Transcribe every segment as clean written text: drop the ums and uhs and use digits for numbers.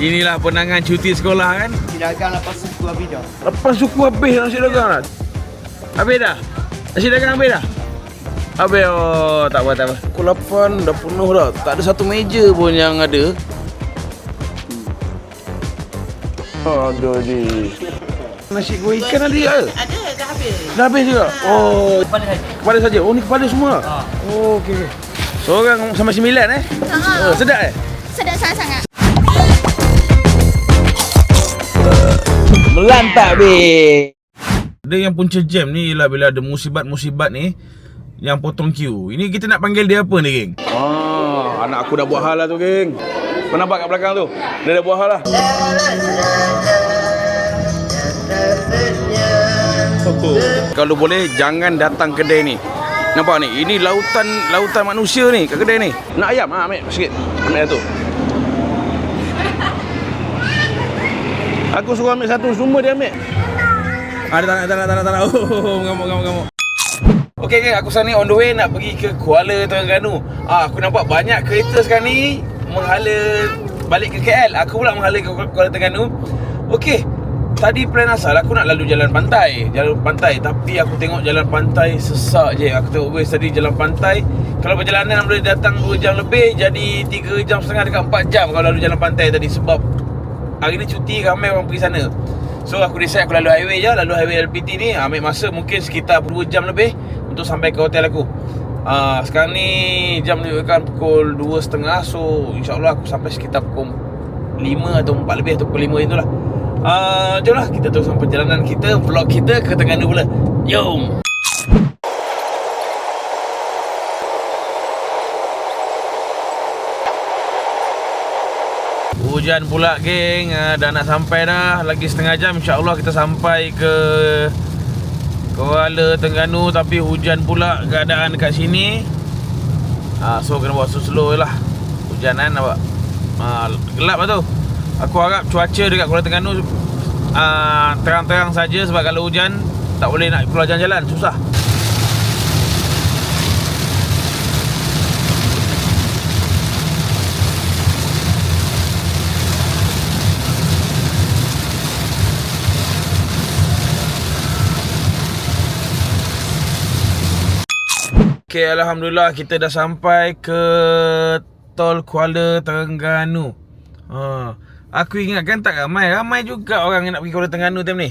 Inilah penangan cuti sekolah kan. Nasi dagang lepas suku habis dah. Lepas suku habis nasi dagang dah. Habis dah? Nasi dagang habis dah? Habis, oh tak apa. Pukul 8 dah penuh dah. Tak ada satu meja pun yang ada. Aduh ni. Nasi goreng ikan ada ke? Ada, dah habis. Dah habis juga? Oh, Kepala saja. kepala saja. Oh ni kepala semua? Oh okey. Seorang sampai 9 Oh, sedap Sedap sangat-sangat. Melantak be. Dia yang punca jam ni ialah bila ada musibat-musibat ni yang potong queue. Ini kita nak panggil dia apa ni, geng? Anak aku dah buat hal lah tu, geng. Kau nampak kat belakang tu? Dia dah buat hal lah. Kalau boleh jangan datang kedai ni. Nampak ni? Ini lautan manusia ni kat kedai ni. Nak ayam? Ambil sikit. Ambil satu. Aku suruh ambil satu, semua dia ambil. Dia tak nak. Oh, mengamuk. Okey, geng, aku sekarang ni on the way nak pergi ke Kuala Terengganu. Aku nampak banyak kereta sekarang ni menghala balik ke KL. Aku pula menghala ke Kuala Terengganu. Okey, tadi plan asal aku nak lalu jalan pantai. Tapi aku tengok jalan pantai sesak je. Aku tengok guys tadi jalan pantai, kalau perjalanan boleh datang 2 jam lebih, jadi 3 jam setengah dekat 4 jam kalau lalu jalan pantai tadi. Sebab hari ni cuti, ramai orang pergi sana. So aku decide aku lalu highway je. Lalu highway LPT ni ambil masa mungkin sekitar 2 jam lebih untuk sampai ke hotel aku. Sekarang ni jam menunjukkan pukul 2.30. So insyaAllah aku sampai sekitar pukul 5 atau 4 lebih atau pukul 5 itulah. Jomlah kita teruskan perjalanan kita, vlog kita ke Terengganu pula. Jom. Hujan pula, geng. Dah nak sampai dah. Lagi setengah jam insyaAllah kita sampai ke Kuala Terengganu. Tapi hujan pula keadaan dekat sini. So kena bawa slow lah. Hujan kan nampak. Gelap lah tu. Aku harap cuaca dekat Kuala Terengganu terang-terang saja. Sebab kalau hujan tak boleh nak keluar jalan-jalan, susah. Okay, Alhamdulillah kita dah sampai ke Tol Kuala Terengganu. Aku ingatkan tak ramai juga orang yang nak pergi Kuala Terengganu time ni.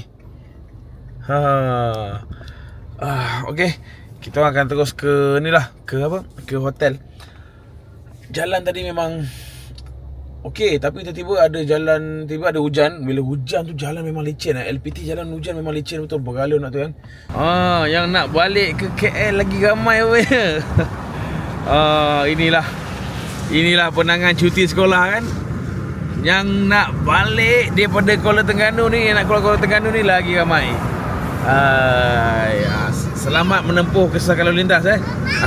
Okay, kita orang akan terus ke ni lah, ke apa? Ke hotel. Jalan tadi memang okey, tapi tiba-tiba ada hujan. Bila hujan tu jalan memang licin. LPT jalan hujan memang licin betul. Bergalau nak tu kan. Yang nak balik ke KL lagi ramai weh. Inilah penangan cuti sekolah kan. Yang nak balik daripada Kuala Terengganu ni, nak keluar Kuala Terengganu ni lagi ramai. Selamat menempuh kesah lalu lintas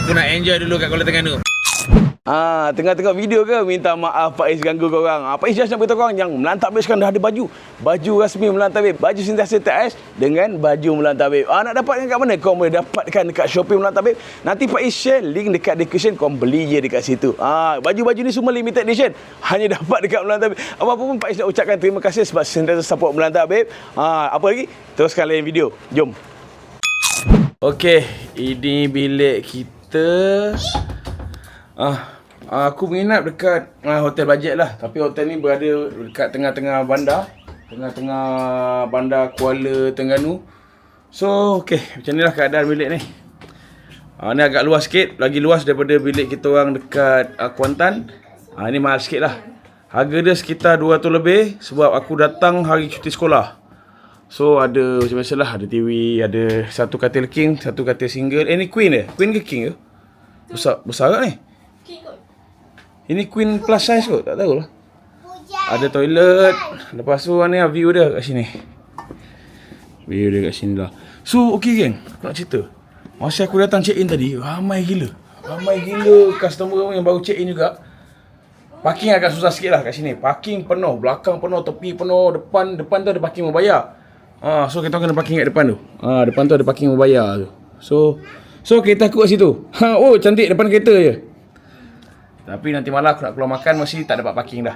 Aku nak enjoy dulu kat Kuala Terengganu. Tengah-tengah video ke minta maaf Pak Is ganggu korang. Pak Is just nak beritahu korang yang Melantap Babe sekarang dah ada baju rasmi Melantap Babe, baju sentiasa TS dengan baju Melantap Babe. Nak dapatkan kat mana? Korang boleh dapatkan dekat Shopee Melantap Babe. Nanti Pak Is share link dekat description, korang beli je dekat situ. Baju-baju ni semua limited edition, hanya dapat dekat Melantap Babe. Apa pun Pak Is nak ucapkan terima kasih sebab sentiasa support Melantap Babe. Apa lagi? Teruskan lain video. Jom. Okey, ini bilik kita. Aku menginap dekat hotel bajet lah. Tapi hotel ni berada dekat tengah-tengah bandar. Tengah-tengah bandar Kuala Terengganu. So, okey, macam inilah keadaan bilik ni. Ni agak luas sikit. Lagi luas daripada bilik kita orang dekat Kuantan. Ni mahal sikit lah. Harga dia sekitar 200 lebih. Sebab aku datang hari cuti sekolah. So, ada macam biasalah. Ada TV, ada satu katil king, satu katil single. Ni queen ke? Queen ke king ke? Besar tak ni? Ini queen plus size kot, tak tahulah. Ada toilet. Lepas tu ni view dia kat sini. View dia kat sini lah. So okey geng, aku nak cerita. Masa aku datang check in tadi, ramai gila customer yang baru check in juga. Parking agak susah sikit lah kat sini. Parking penuh, belakang penuh, tepi penuh, depan tu ada parking membayar. So kita kena parking kat depan tu. Depan tu ada parking membayar tu. So kita takut kat situ. Oh cantik depan kereta je. Tapi nanti malam aku nak keluar makan mesti tak dapat parking dah.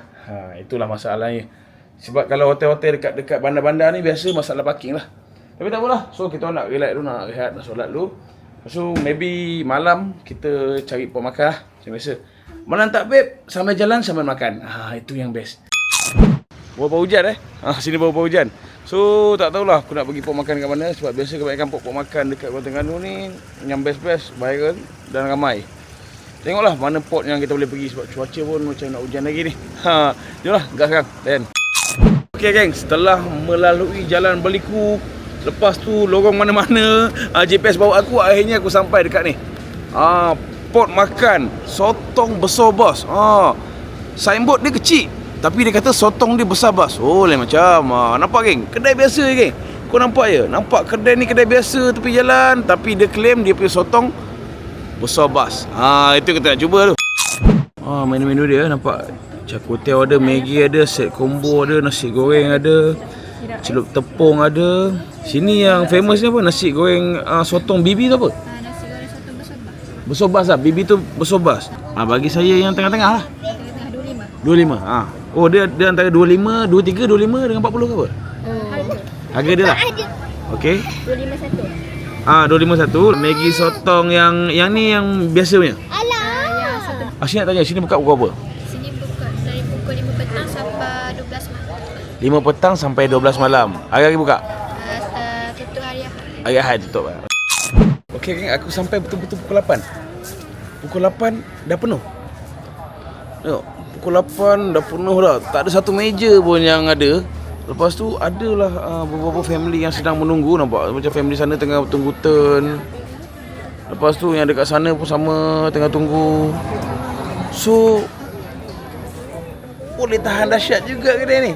Itulah masalahnya. Sebab kalau hotel-hotel dekat bandar-bandar ni biasa masalah parking lah. Tapi tak apalah. So kita nak relax dulu, nak rehat, nak solat dulu. So maybe malam kita cari pot makan lah macam biasa. Malam tak babe, sambil jalan sambil makan. Itu yang best. Bawa hujan sini bawa hujan. So tak tahulah aku nak pergi pot makan kat mana. Sebab biasa kebanyakan pot makan dekat Kota Terengganu ni yang best-best, viral dan ramai. Tengoklah mana pot yang kita boleh pergi sebab cuaca pun macam nak hujan lagi ni. Jomlah, gas sekarang. Dan okey geng, setelah melalui jalan berliku, lepas tu lorong mana-mana, GPS bawa aku, akhirnya aku sampai dekat ni. Pot makan sotong besar bos. Signboard dia kecil, tapi dia kata sotong dia besar bos. Lain macam. Nampak geng? Kedai biasa geng. Kau nampak je? Nampak kedai ni kedai biasa tepi jalan, tapi dia claim dia punya sotong besar bas. Itu kita nak cuba tu. Menu-menu dia nampak. Cakutiau ada, Maggi ada, set combo ada, nasi goreng ada, celup tepung ada. Sini yang famous ni apa? Nasi goreng sotong bibi tu apa? Nasi goreng sotong besar bas. Besar bas lah. Bibi tu besar bas. Bagi saya yang tengah-tengah lah. Tengah 25. 25. Dia antara 25, 23, 25 dengan 40 ke apa? Harga dia lah. Okey. 251. 251. Maggi sotong yang ni yang biasa punya. Sini nak tanya, sini buka pukul apa? Sini buka dari pukul 5 petang sampai 12 malam. 5 petang sampai 12 malam. Hari-hari buka? Tutup hari Ahad. Hari Ahad tutup. Okey geng, aku sampai betul-betul pukul 8. Pukul 8 dah penuh. Tengok, pukul 8 dah penuh dah. Tak ada satu meja pun yang ada. Lepas tu adalah beberapa family yang sedang menunggu, nampak macam family sana tengah tunggu turn. Lepas tu yang dekat sana pun sama tengah tunggu. So boleh tahan dahsyat juga kedai ni.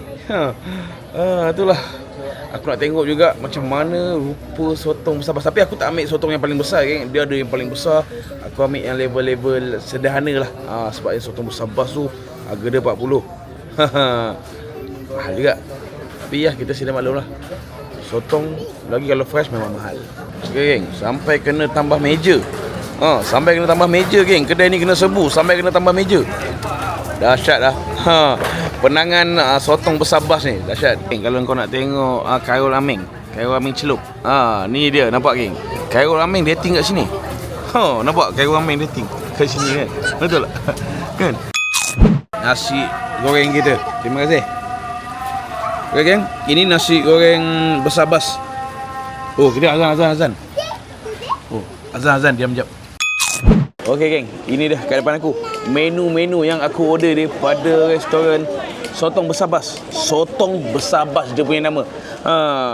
Itulah. Aku nak tengok juga macam mana rupa sotong besar bas. Tapi aku tak ambil sotong yang paling besar kan. Dia ada yang paling besar. Aku ambil yang level-level sederhana lah. Sebab yang sotong besar bas tu harga dia 40. Mahal juga. Tapi ya kita sedia maklum lah. Sotong lagi kalau fresh memang mahal. Okay geng, sampai kena tambah meja. Sampai kena tambah meja geng. Kedai ni kena serbu sampai kena tambah meja. Dahsyat dah. Penangan sotong besar bas ni dahsyat. Geng, kalau kau nak tengok Khairul Aming, Khairul Aming celup. Ni dia nampak geng. Khairul Aming dating kat sini. Nampak Khairul Aming dating kat sini kan. Betul tak? Kan? Nasi goreng kita. Terima kasih. Okey geng, ini nasi goreng besar bas. Kita azan. Azan, diam jap. Okey geng, ini dah kat depan aku. Menu-menu yang aku order daripada restoran Sotong Besar Bas. Sotong Besar Bas dia punya nama.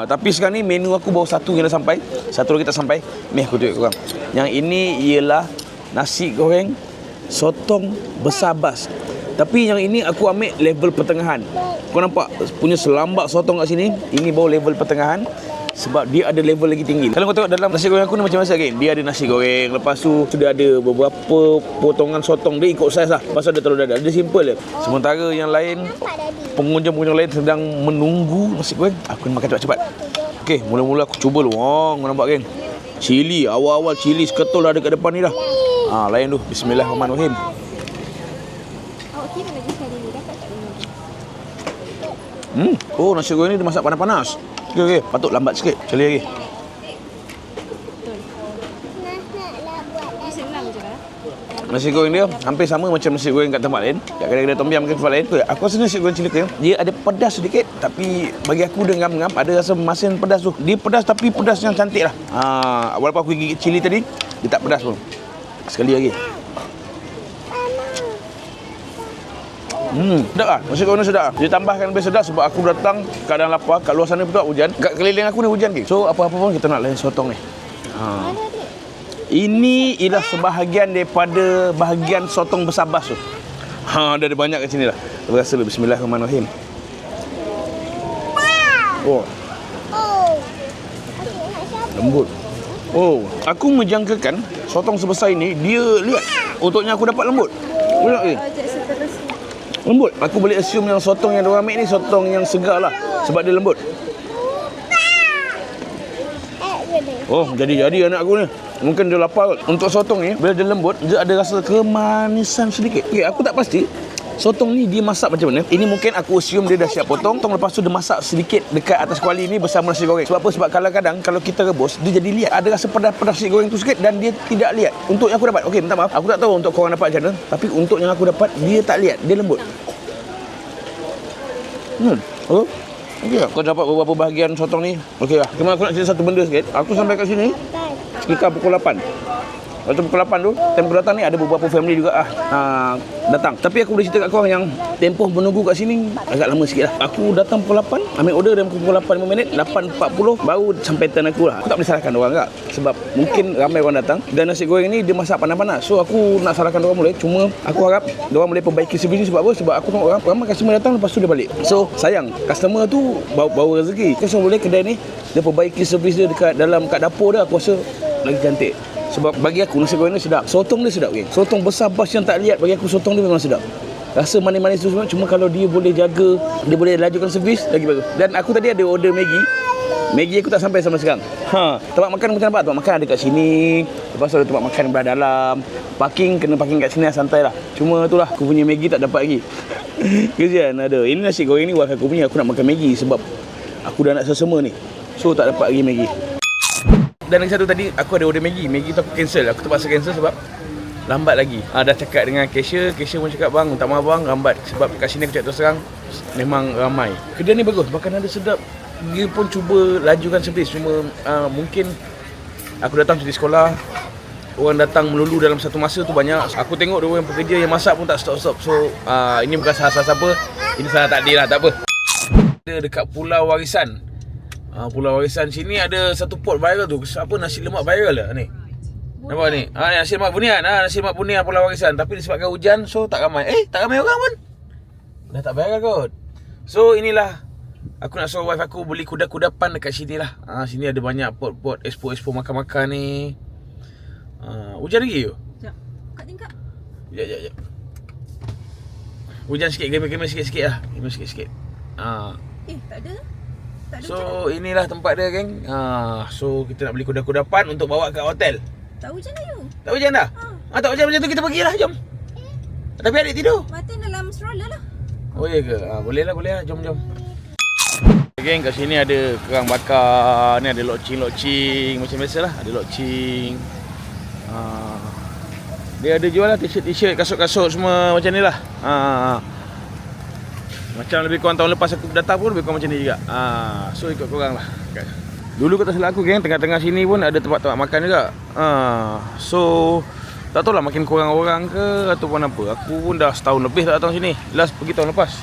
Tapi sekarang ni menu aku baru satu yang dah sampai. Satu lagi tak sampai. Ni aku tunjuk korang. Yang ini ialah nasi goreng Sotong Besar Bas. Tapi yang ini aku ambil level pertengahan. Kau nampak punya selambak sotong kat sini. Ini baru level pertengahan. Sebab dia ada level lagi tinggi. Kalau kau tengok dalam nasi goreng aku ni macam biasa kan. Dia ada nasi goreng. Lepas tu dia ada beberapa potongan sotong. Dia ikut saiz lah. Pasal dia terlalu dadak. Dia simple je. Sementara yang lain, pengunjung-pengunjung lain sedang menunggu nasi goreng. Aku nak makan cepat-cepat. Okey, mula-mula aku cuba dulu. Kau nampak kan. Cili. Awal-awal cili seketul dah dekat depan ni dah. Lain tu. Bismillahirrahmanirrahim. Nasi goreng ni dia masak panas-panas. Okey, patut lambat sikit. Sekali lagi. Nasi goreng dia hampir sama macam nasi goreng kat tempat lain. Kat kedai-kedai tom yum ke tempat lain. Aku rasa nasi goreng cili kering, dia ada pedas sedikit. Tapi bagi aku dia ngam-ngam. Ada rasa masin pedas tu. Dia pedas tapi pedas yang cantik lah. Walaupun aku gigit cili tadi, dia tak pedas pun. Sekali lagi. Sedap lah. Nasi goreng ni sedap lah. Dia tambahkan lebih sedap sebab aku datang keadaan lapar. Kat luar sana betul hujan. Kat keliling aku ni hujan ke. So apa-apa pun kita nak lain sotong ni. Ini ialah sebahagian daripada bahagian sotong besar bas tu. Dah ada banyak kat sini lah. Terima kasih. Bismillahirrahmanirrahim. Lembut. Aku menjangkakan sotong sebesar ini dia lihat untuknya aku dapat lembut. Lihat ni. Lembut. Aku boleh assume yang sotong yang diorang ambil ni sotong yang segar lah. Sebab dia lembut. Jadi anak aku ni. Mungkin dia lapar. Untuk sotong ni, bila dia lembut, dia ada rasa kemanisan sedikit. Okay, aku tak pasti sotong ni dia masak macam mana. Ini mungkin aku assume dia dah siap potong. Lepas tu dia masak sedikit dekat atas kuali ni bersama nasi goreng. Sebab apa? Sebab kadang-kadang kalau kita rebus, dia jadi liat. Ada rasa pedas nasi goreng tu sikit dan dia tidak liat. Untuk yang aku dapat, okey, minta maaf, aku tak tahu untuk korang dapat macam mana. Tapi untuk yang aku dapat, dia tak liat. Dia lembut. Oh. Okey lah. Kau dapat beberapa bahagian sotong ni. Okey lah. Cuma aku nak cerita satu benda sikit. Aku sampai kat sini sekitar pukul 8. Waktu pukul 8 tu, tempoh datang ni ada beberapa family juga datang. Tapi aku boleh cerita kat korang yang tempoh menunggu kat sini agak lama sikit lah. Aku datang pukul 8, ambil order dan pukul 8 5 minit, 8.40 baru sampai turn aku lah. Aku tak boleh salahkan orang tak. Sebab mungkin ramai orang datang dan nasi goreng ni dia masak panas-panas. So aku nak salahkan orang boleh. Cuma aku harap orang boleh perbaiki servis ni. Sebab apa? Sebab aku tengok ramai customer datang lepas tu dia balik. So sayang, customer tu bawa rezeki. So boleh kedai ni dia perbaiki servis dia kat dapur dia, aku rasa lagi cantik. Sebab bagi aku nasi goreng ni sedap. Sotong dia sedap, geng. Sotong besar bas yang tak liat, bagi aku sotong dia memang sedap. Rasa manis-manis tu semua. Cuma kalau dia boleh jaga, dia boleh lajukan servis, lagi bagus. Dan aku tadi ada order Maggi. Maggi aku tak sampai sampai sekarang. Tempat makan macam nampak. Tempat makan ada kat sini. Lepas tu ada tempat makan belah dalam. Parking, kena parking kat sini lah, santai lah. Cuma itulah, aku punya Maggi tak dapat lagi. Kesian ada. Ini nasi goreng ni wife aku punya. Aku nak makan Maggi sebab aku dah nak sesama ni. So tak dapat lagi Maggi. Dan lagi satu tadi, aku ada order Maggi. Maggi tu aku cancel. Aku terpaksa cancel sebab lambat lagi. Dah cakap dengan cashier. Cashier pun cakap, bang, minta maaf bang, lambat. Sebab kat sini aku cakap terus terang, memang ramai. Kedai ni bagus, makanan dia sedap. Dia pun cuba lajukan servis. Cuma mungkin aku datang cuti sekolah, orang datang melulu dalam satu masa tu banyak. Aku tengok dia orang pekerja yang masak pun tak stop-stop. So ini bukan salah siapa. Ini salah takdir lah, tak apa. Dekat Pulau Warisan. Pulau Warisan sini ada satu pot viral tu. Apa, nasi lemak viral lah ni. Nampak ni? Nasi lemak bunian. Nasi lemak bunian Pulau Warisan. Tapi disebabkan hujan, so tak ramai. Tak ramai orang pun. Dah tak viral kot. So inilah, aku nak suruh wife aku beli kuda-kudapan dekat sini lah. Sini ada banyak pot-pot expo makan-makan ni. Hujan lagi ke? Sekejap. Kat tingkap. Sekejap. Hujan sikit, gemir-gemir sikit-sikit lah. Gemir sikit-sikit. Tak ada. So inilah tempat dia, geng. So kita nak beli kuda-kudapan untuk bawa ke hotel. Tak hujan dah you. Tak hujan dah? Tak hujan macam tu kita pergilah, jom. Tapi adik tidur. Martin dalam stroller lah. Oh iya ke? Boleh lah. Jom. Geng, kat sini ada kerang bakar. Ni ada locing. Macam biasalah, ada locing. Dia ada jual lah t-shirt, kasut-kasut semua macam ni lah. Macam lebih kurang tahun lepas aku datang pun lebih kurang macam ni juga. So ikut korang lah. Dulu kata salah aku, geng, tengah-tengah sini pun ada tempat-tempat makan juga. So tak tahulah makin kurang orang ke ataupun apa. Aku pun dah setahun lebih tak datang sini. Last pergi tahun lepas.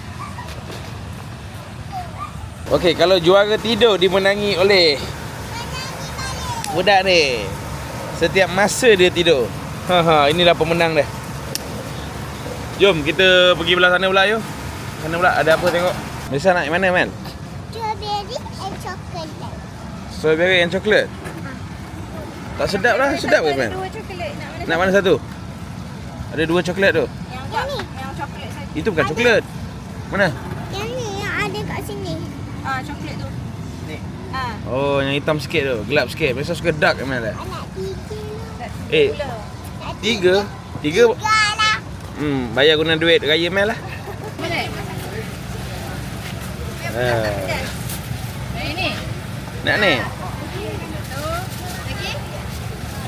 Okey, kalau juara tidur dimenangi oleh budak ni. Setiap masa dia tidur. Inilah pemenang dia. Jom kita pergi belah sana pula, yuk. Mana pula? Ada apa tengok? Melissa nak yang mana, Mel? Strawberry and chocolate. Strawberry and chocolate? Tak sedap lah. Sedap ke, Mel? Ada 2 coklat. Nak mana satu? Ada 2 coklat tu. Yang ni. Yang coklat saja. Itu bukan coklat. Mana? Yang ni yang ada kat sini. Coklat tu. Ni. Oh, yang hitam sikit tu. Gelap sikit. Melissa suka dark, Mel. Anak 3 lah. 3? 3? lah. Bayar guna duit raya Mel lah. Ini. Nak ni? Lagi.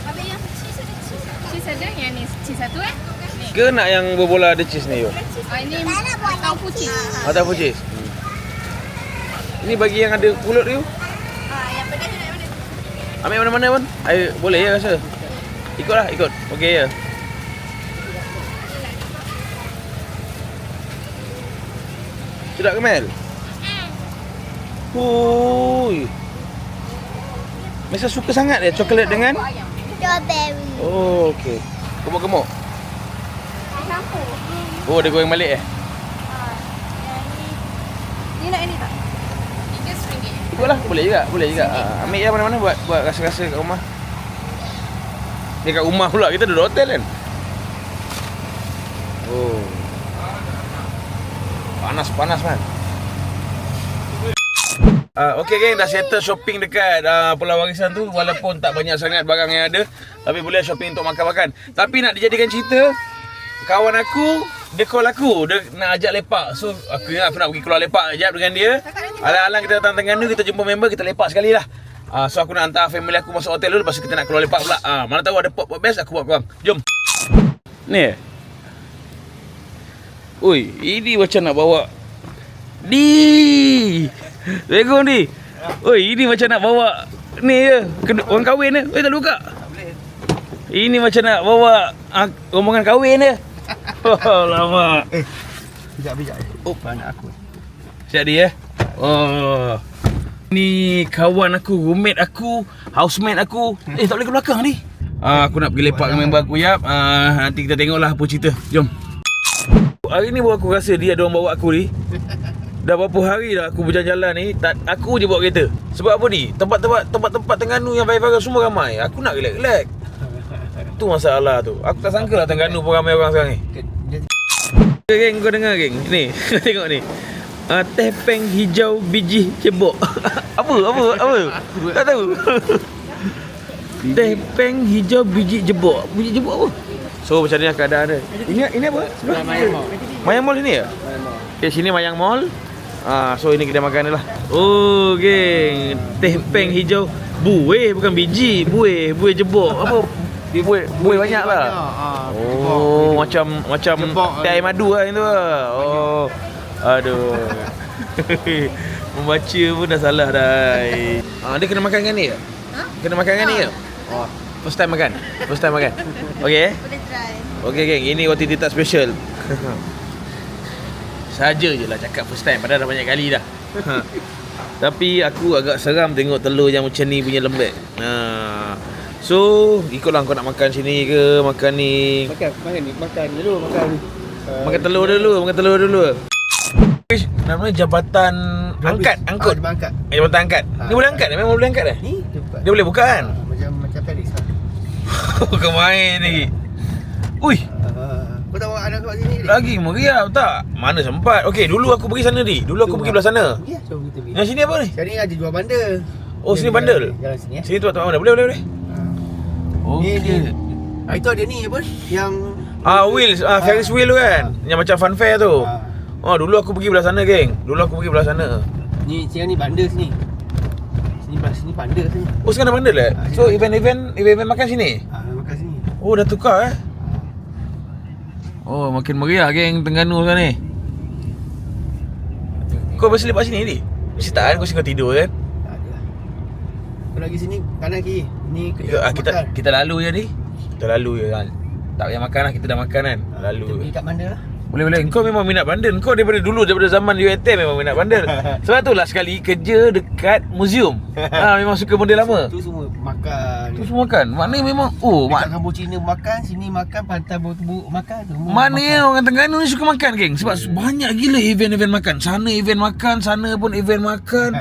Habis yang cheese ada cheese. Cheese ada, yang ni cheese satu ni. Ke nak yang berbola ada cheese ni, yo? Ini tofu cheese. Atau cheese? Ini bagi yang ada pulut tu. Yang pedas tu nak mana? Ambil mana-mana pun. Boleh ya rasa. Ikutlah, ikut. Okey ya. Sedap ke, Mel? Hui. Masa suka sangat dia coklat dengan Strawberry. Oh, okey. Gemuk-gemuk. Campur. Oh, dia goreng balik Ni nak ini tak? RM3. Ikutlah, boleh juga. Ambil je mana-mana buat rasa-rasa kat rumah. Ni kat rumah pula, kita duduk hotel kan. Oh. Panas man. Okey geng, dah settle shopping dekat Pulau Warisan tu. Walaupun tak banyak sangat barang yang ada, Tapi boleh shopping untuk makan-makan. Tapi nak dijadikan cerita, kawan aku, dia call aku, dia nak ajak lepak. So aku nak pergi keluar lepak sekejap dengan dia. Alang-alang kita datang Terengganu, kita jumpa member, kita lepak sekali lah. So aku nak hantar family aku masuk hotel dulu, lepas tu kita nak keluar lepak pula. Mana tahu ada pop best, aku buat korang. Jom. Ni. Ui, ini macam nak bawa Assalamualaikum Di. Oi, ini macam nak bawa ni je, orang kahwin je. Oi, tak boleh buka. Ini macam nak bawa rombongan kahwin je. Oh, lama. Bijak. Oh, anak aku. Siap dia. Oh. Ni kawan aku, roommate aku, housemate aku. Tak boleh ke belakang ni. Aku nak pergi lepak dengan member aku, Yap. Nanti kita tengoklah apa cerita. Jom. Hari ni baru aku rasa dia ada orang bawa aku ni. Dah berapa hari dah aku berjalan-jalan ni, aku je bawa kereta. Sebab apa ni? Tempat-tempat Terengganu yang viral semua ramai. Aku nak relax-relax. Tu masalah tu. Aku tak sangka lah Terengganu pun ramai orang sekarang ni. Geng, kau dengar geng. Ni, tengok ni. Teh peng hijau biji cebok. Apa? Tak tahu. Teh peng hijau biji jebok. Biji jebok apa? So macam ni lah keadaan dia. Ini apa? Mayang Mall sini ya? Okay, sini Mayang Mall. So ini kita makan ni lah. Oh geng, teh peng hijau buih, bukan biji. Buih jebok. Apa? Buih banyak lah. Oh, macam teh air madu lah itu lah. Oh. Aduh. Membaca pun dah salah dah. Dia kena makan dengan ni ke? Kena makan dengan ni ke? Oh, first time makan. Okey. Boleh try. Okey geng, ini roti tita special. Saja je lah cakap first time, padahal dah banyak kali dah. Tapi aku agak seram tengok telur yang macam ni punya lembek. So, ikutlah kau nak makan sini ke, makan ni. Makan dulu. Makan telur dulu. Namanya jabatan angkut. Jabatan angkat. Ni boleh angkat? Memang boleh angkat dah? Ni Dia boleh buka kan? Macam Paris lah. Kau main ni. Ui, Kau tak bawa anak kau sini ni? lagi meriah tak? Mana sempat. Okey, dulu aku pergi sana ni. Dulu aku pergi belah sana. Ya, jom kita pergi. Yang sini apa ni? Sekarang ni ada jual bandel. Oh, sini bandel. Jalan sini ya. Sini tu mana? Boleh. Ni Okey. Itu ada ni apa? Yang Wheels, Ferris wheel tu kan? Yang macam fun fair tu. Dulu aku pergi belah sana, geng. ni sekarang ni bandel sini. Sini bandel sini. Oh, sekarang dah bandel So, event makan sini? Makan sini. Oh, dah tukar Oh, makin meriah, geng, Terengganu sekarang ni. Kau mesti lepak sini ni? Mesti tak kan? Kau tidur kan? Tak ada lah. Kau lagi sini, kanan kiri. Ni makan. Kita lalu je ni. Kita lalu je kan. Tak payah makan lah, kita dah makan kan. Kita Lalu. pergi kat bandel lah. Boleh. Kau memang minat bandel. Kau daripada zaman UiTM memang minat bandel. Sebab tu lah sekali kerja dekat museum. Memang suka benda lama. Tu semua makan. Tu semua makan. Maknanya memang Dekat kampung Cina makan, sini makan, pantai Botubuk makan. Mana orang Terengganu ni suka makan, geng. Sebab banyak gila event makan. Sana event makan, sana pun event makan.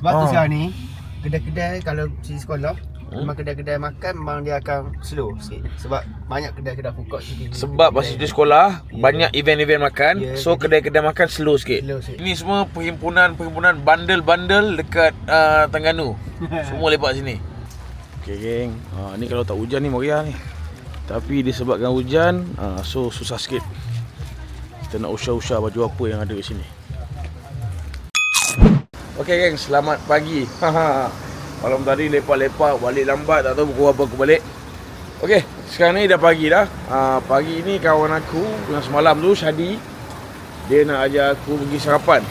Sebab tu sekarang ni kedai-kedai kalau di sekolah memang kedai-kedai makan memang dia akan slow sikit. Sebab banyak kedai-kedai food court sini. Sebab masa di sekolah banyak event makan. So kedai-kedai makan slow sikit. Slow sikit. Ini semua perhimpunan bandel-bandel dekat Terengganu. Semua lepak sini. Okey geng. Ni kalau tak hujan ni meriah ni. Tapi disebabkan hujan, so susah sikit. Kita nak usah-usah baju apa yang ada di sini. Okey geng, selamat pagi. Malam tadi lepak-lepak, balik lambat, tak tahu pukul apa aku balik. Okey, sekarang ni dah pagi dah. Pagi ni kawan aku yang semalam tu, Syadi, dia nak ajak aku pergi sarapan.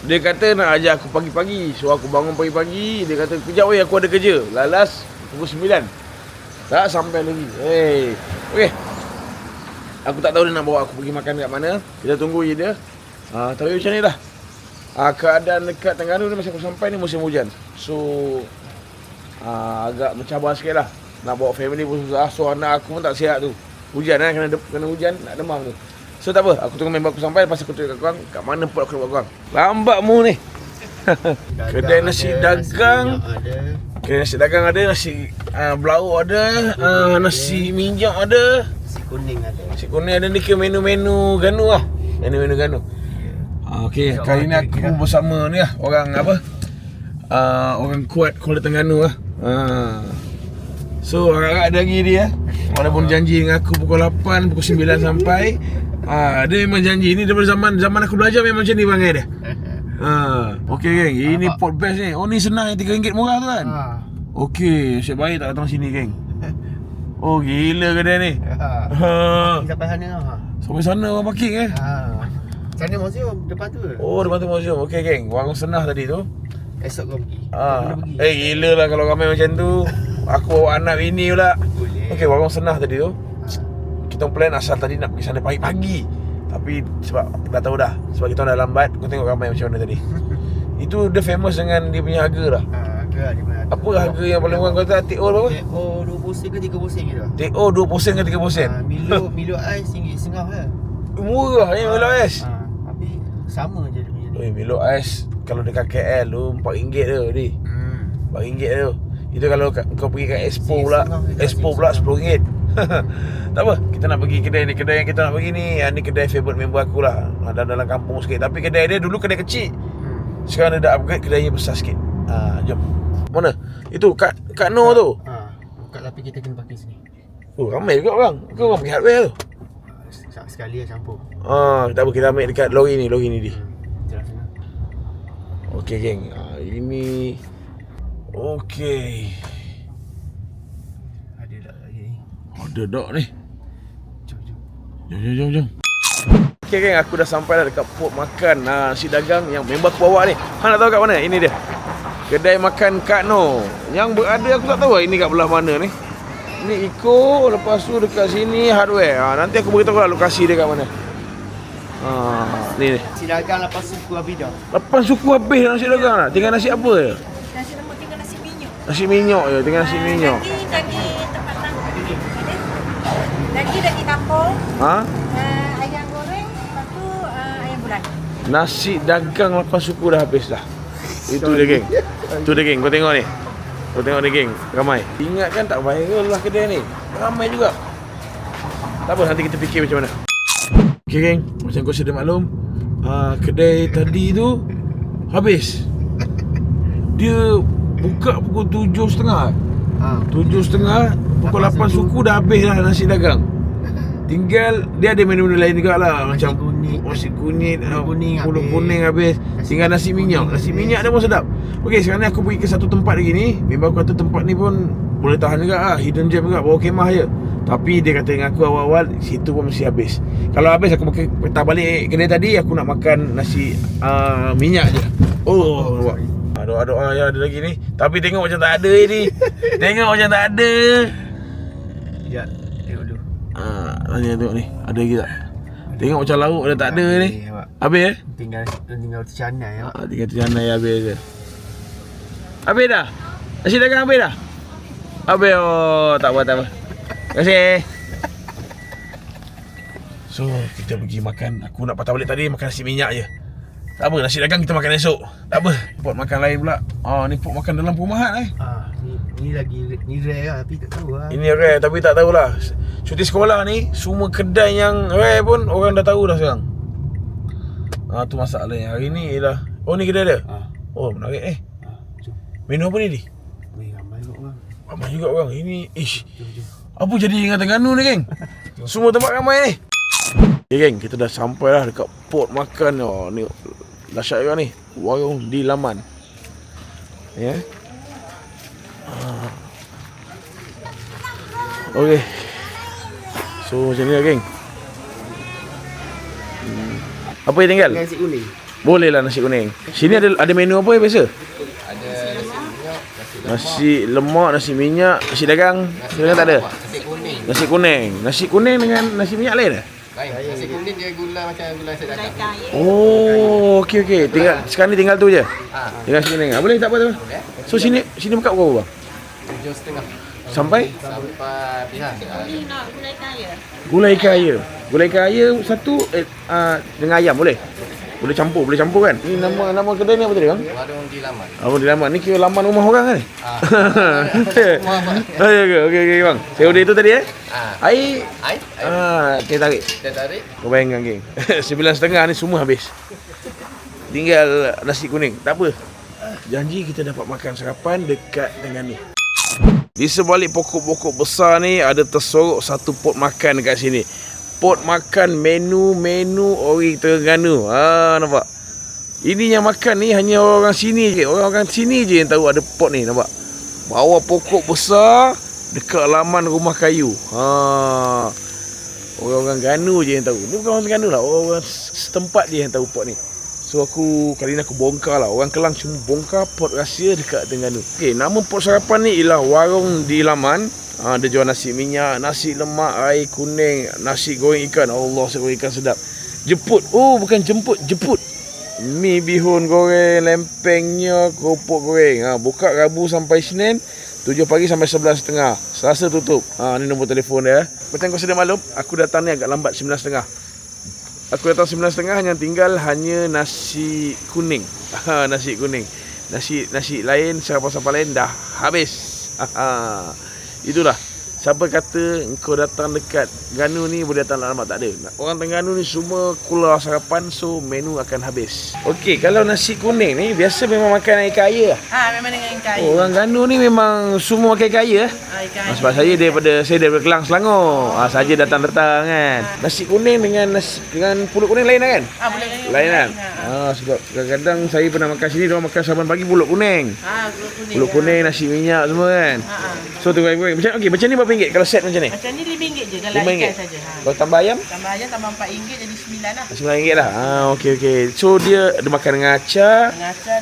Dia kata nak ajak aku pagi-pagi. So aku bangun pagi-pagi, dia kata kejap weh, aku ada kerja. Lalas pukul 9. Tak sampai lagi. Okey. Aku tak tahu dia nak bawa aku pergi makan kat mana. Kita tunggu je dia. Tapi macam ni lah. Keadaan dekat Terengganu ni masa aku sampai ni musim hujan. So agak mencabar sikit lah. Nak bawa family pun susah. So anak aku pun tak sihat tu. Hujan kan, kena hujan nak demam tu. So tak apa, aku tunggu member aku sampai. Lepas aku tunjuk kat korang kat mana pot aku nak bawa korang. Lambat mu ni. Kedai nasi dagang. Kedai nasi dagang ada. Nasi belau ada. Nasi minyak ada. Nasi kuning ada. Nasi kuning ada ni ke menu-menu Ganu lah. Menu-menu Ganu. Okey, kali ni aku bersama ni lah orang apa? Orang kuat Kuala Terengganu lah. So agak-agak ada lagi dia. Walaupun janji dengan aku pukul 8, pukul 9 sampai. Dia memang janji. Ini daripada zaman aku belajar memang macam ni bang dia. Okey geng, ini pot best ni. Oh ni senang yang RM3 murah tu kan. Okey, nasib baik tak datang sini geng. Oh gila kedai ni. Sampai sana Sampai sana orang parking Sana museum depan tu. Oh depan tu museum. Okey geng, warung senah tadi tu. Esok kau pergi. Gila lah kalau ramai macam tu. Aku bawa anak bini pula. Okey, warung senah tadi tu. Kita plan asal tadi nak pergi sana pagi-pagi. Tapi sebab dah tahu dah, sebab kita dah lambat, kau tengok ramai macam mana tadi. Itu dia famous dengan dia punya harga lah. Apa harga yang paling murah kau tahu? TO berapa? TO 20 sen ke 30 sen gitu. TO 20 sen ke 30 sen? Milo ais RM1.5 lah. Murah ni Milo ais. Tapi sama je dia punya ni. Milo ais kalau dekat KL tu RM4 tu ni. RM4 tu. Itu kalau kau pergi kat Expo pula, RM10. Tak apa, kita nak pergi kedai ni. Kedai yang kita nak pergi ni, ni kedai favourite member aku lah. Dalam kampung sikit. Tapi kedai dia dulu kedai kecil. Sekarang dia dah upgrade, kedainya besar sikit. Jom. Mana? Itu Kak Noh tu. Buka tapi kita kena parking sini. Oh, ramai juga orang. Kau orang pergi hardware tu. Sekali lah campur. Tak apa, kita ambil dekat lori ni di. Jalan sana. Okey geng. Ini okey. Ada tak lagi ni? Ada dak ni. Jom. Jom. Okey geng, aku dah sampai dah dekat pot makan nasi dagang yang member aku bawa ni. Hang nak tahu kat mana? Ini dia. Kedai makan Kak Noh. Yang berada aku tak tahu ini kat belah mana ni. Ni Iko, lepas tu dekat sini hardware. Nanti aku beritahu lah lokasi dia kat mana. Ni. Nasi dagang lepas suku habis dah. Lepas suku habis nasi dagang lah. Tinggal nasi apa je? Nasi lemak tinggal nasi minyak. Nasi minyak je, tinggal nasi minyak. Daging tempatan. Daging kampung. Ayam goreng, lepas tu ayam bulan. Nasi dagang lepas suku dah habis dah. Itu dia geng. Tu dia geng, kau tengok ni. Kau tengok ni geng, ramai. Ingat kan tak viral lah kedai ni. Ramai juga. Tak apa, nanti kita fikir macam mana. Okay geng, macam kau sedia maklum, kedai tadi tu habis. Dia buka pukul 7.30. 7.30, pukul 8 suku dah habis dah nasi dagang. Tinggal dia ada menu-menu lain juga lah. Macam nasi kunyit, pulut kuning habis. Tinggal nasi minyak. Nasi minyak dia pun sedap. Okey, sekarang ni aku pergi ke satu tempat lagi ni. Memang aku kata tempat ni pun boleh tahan juga lah. Hidden gem juga, bawa kemah je. Tapi dia kata dengan aku awal-awal, situ pun mesti habis. Kalau habis aku patah balik kedai tadi, aku nak makan nasi minyak je. Oh, doa-doa ya ada lagi ni. Tapi tengok macam tak ada ni. Tengok macam tak ada. Ya, tengok dulu. Tengok ni, ada lagi tak? Tengok macam lauk dah tak ada ni. Habis Tinggal tercanai ya. Tinggal tercanai habis je. Habis dah? Nasi dagang habis dah? Habis, tak apa. Terima kasih. So, kita pergi makan. Aku nak patah balik tadi makan nasi minyak je. Tak apa, nasi dagang kita makan esok. Tak apa, pot makan lain pula. Ni pot makan dalam perumahan Ni rare lah tapi tak tahu lah. Ini rare tapi tak tahulah. Cuti sekolah ni, semua kedai yang rare pun orang dah tahu dah sekarang. Tu masalahnya. Hari ni ialah, ni kedai dia. Oh, menarik Menu apa ni? Ramai juga orang. Ini apa jadi dengan Terengganu ni geng? Semua tempat ramai ni. Okay geng, kita dah sampai lah dekat pot makan. Ni dahsyat juga ni. Warung di Laman. Ya. Okay. So macam ni lah geng. Apa yang tinggal? Nasi kuning. Boleh lah nasi kuning. Sini ada menu apa yang biasa? Ada nasi lemak, nasi minyak, nasi dagang. Nasi dagang tak ada? nasi kuning. Nasi kuning dengan nasi minyak lain dah? Lain. Nasi kuning dia gula macam gula sedap. Oh, okey. Sekarang ni tinggal tu je. Tinggal nasi kuning. Boleh tak apa tu? So sini buka pukul berapa? 7.30. Sampai pihak. Ni nak gulai kaya. Gulai kaya satu dengan ayam boleh? Boleh campur kan? Ni nama kedai ni apa tadi bang? Warung di Laman. Warung di Laman. Ni kira laman rumah orang kan? Okey bang. COD tu tadi Air. Kita tarik. Kau bayangkan geng. 9.30 ni semua habis. Tinggal nasi kuning. Tak apa. Janji kita dapat makan sarapan dekat Terengganu. Di sebalik pokok-pokok besar ni ada tersorok satu pot makan dekat sini. Pot makan menu orang Terengganu. Nampak? Ini yang makan ni hanya orang sini je. Orang sini je yang tahu ada pot ni, nampak? Bawah pokok besar dekat laman rumah kayu. Orang-orang Ganu je yang tahu. Ni bukan orang Terengganu lah, orang setempat je yang tahu pot ni. So kali ni aku bongkar lah. Orang Kelang cuma bongkar pot rahsia dekat Terengganu. Okey, nama pot sarapan ni ialah Warung di Laman. Dia jual nasi minyak, nasi lemak, air kuning, nasi goreng ikan. Allah, nasi goreng ikan sedap. Jemput. Bukan jemput, jemput. Mi bihun goreng, lempengnya, keropok goreng. Buka Rabu sampai Isnin, 7 pagi sampai 11.30. Selasa tutup. Ni nombor telefon dia. Macam kau sedia maklum, aku datang ni agak lambat 9.30. Aku datang 9.30 yang tinggal hanya nasi kuning. Nasi kuning. Nasi lain, sarapan-sarapan lain dah habis. Itulah. Siapa kata kau datang dekat Ganu ni boleh datang lambat, tak ada. Orang Terengganu ni semua keluar sarapan, so menu akan habis. Okey, kalau nasi kuning ni biasa memang makan ikan air. Memang dengan ikan air. Orang Ganu ni memang semua makan ikan air. Ikan air. Sebab saya daripada Kelang, Selangor. Saja datang-datang kan. Nasi kuning dengan pulut kuning lain kan? Boleh Lain kan? Sebab kadang-kadang saya pernah makan sini, dia makan sarapan pagi pulut kuning. Pulut kuning, nasi minyak semua kan. So tu macam ni berapa ringgit kalau set macam ni? Macam ni RM5 je kalau RM5. ikan saja. Kalau tambah ayam? Tambah ayam tambah RM4 jadi RM9 lah. RM9 lah. Okey. So dia ada makan dengan acar, Dengan acar,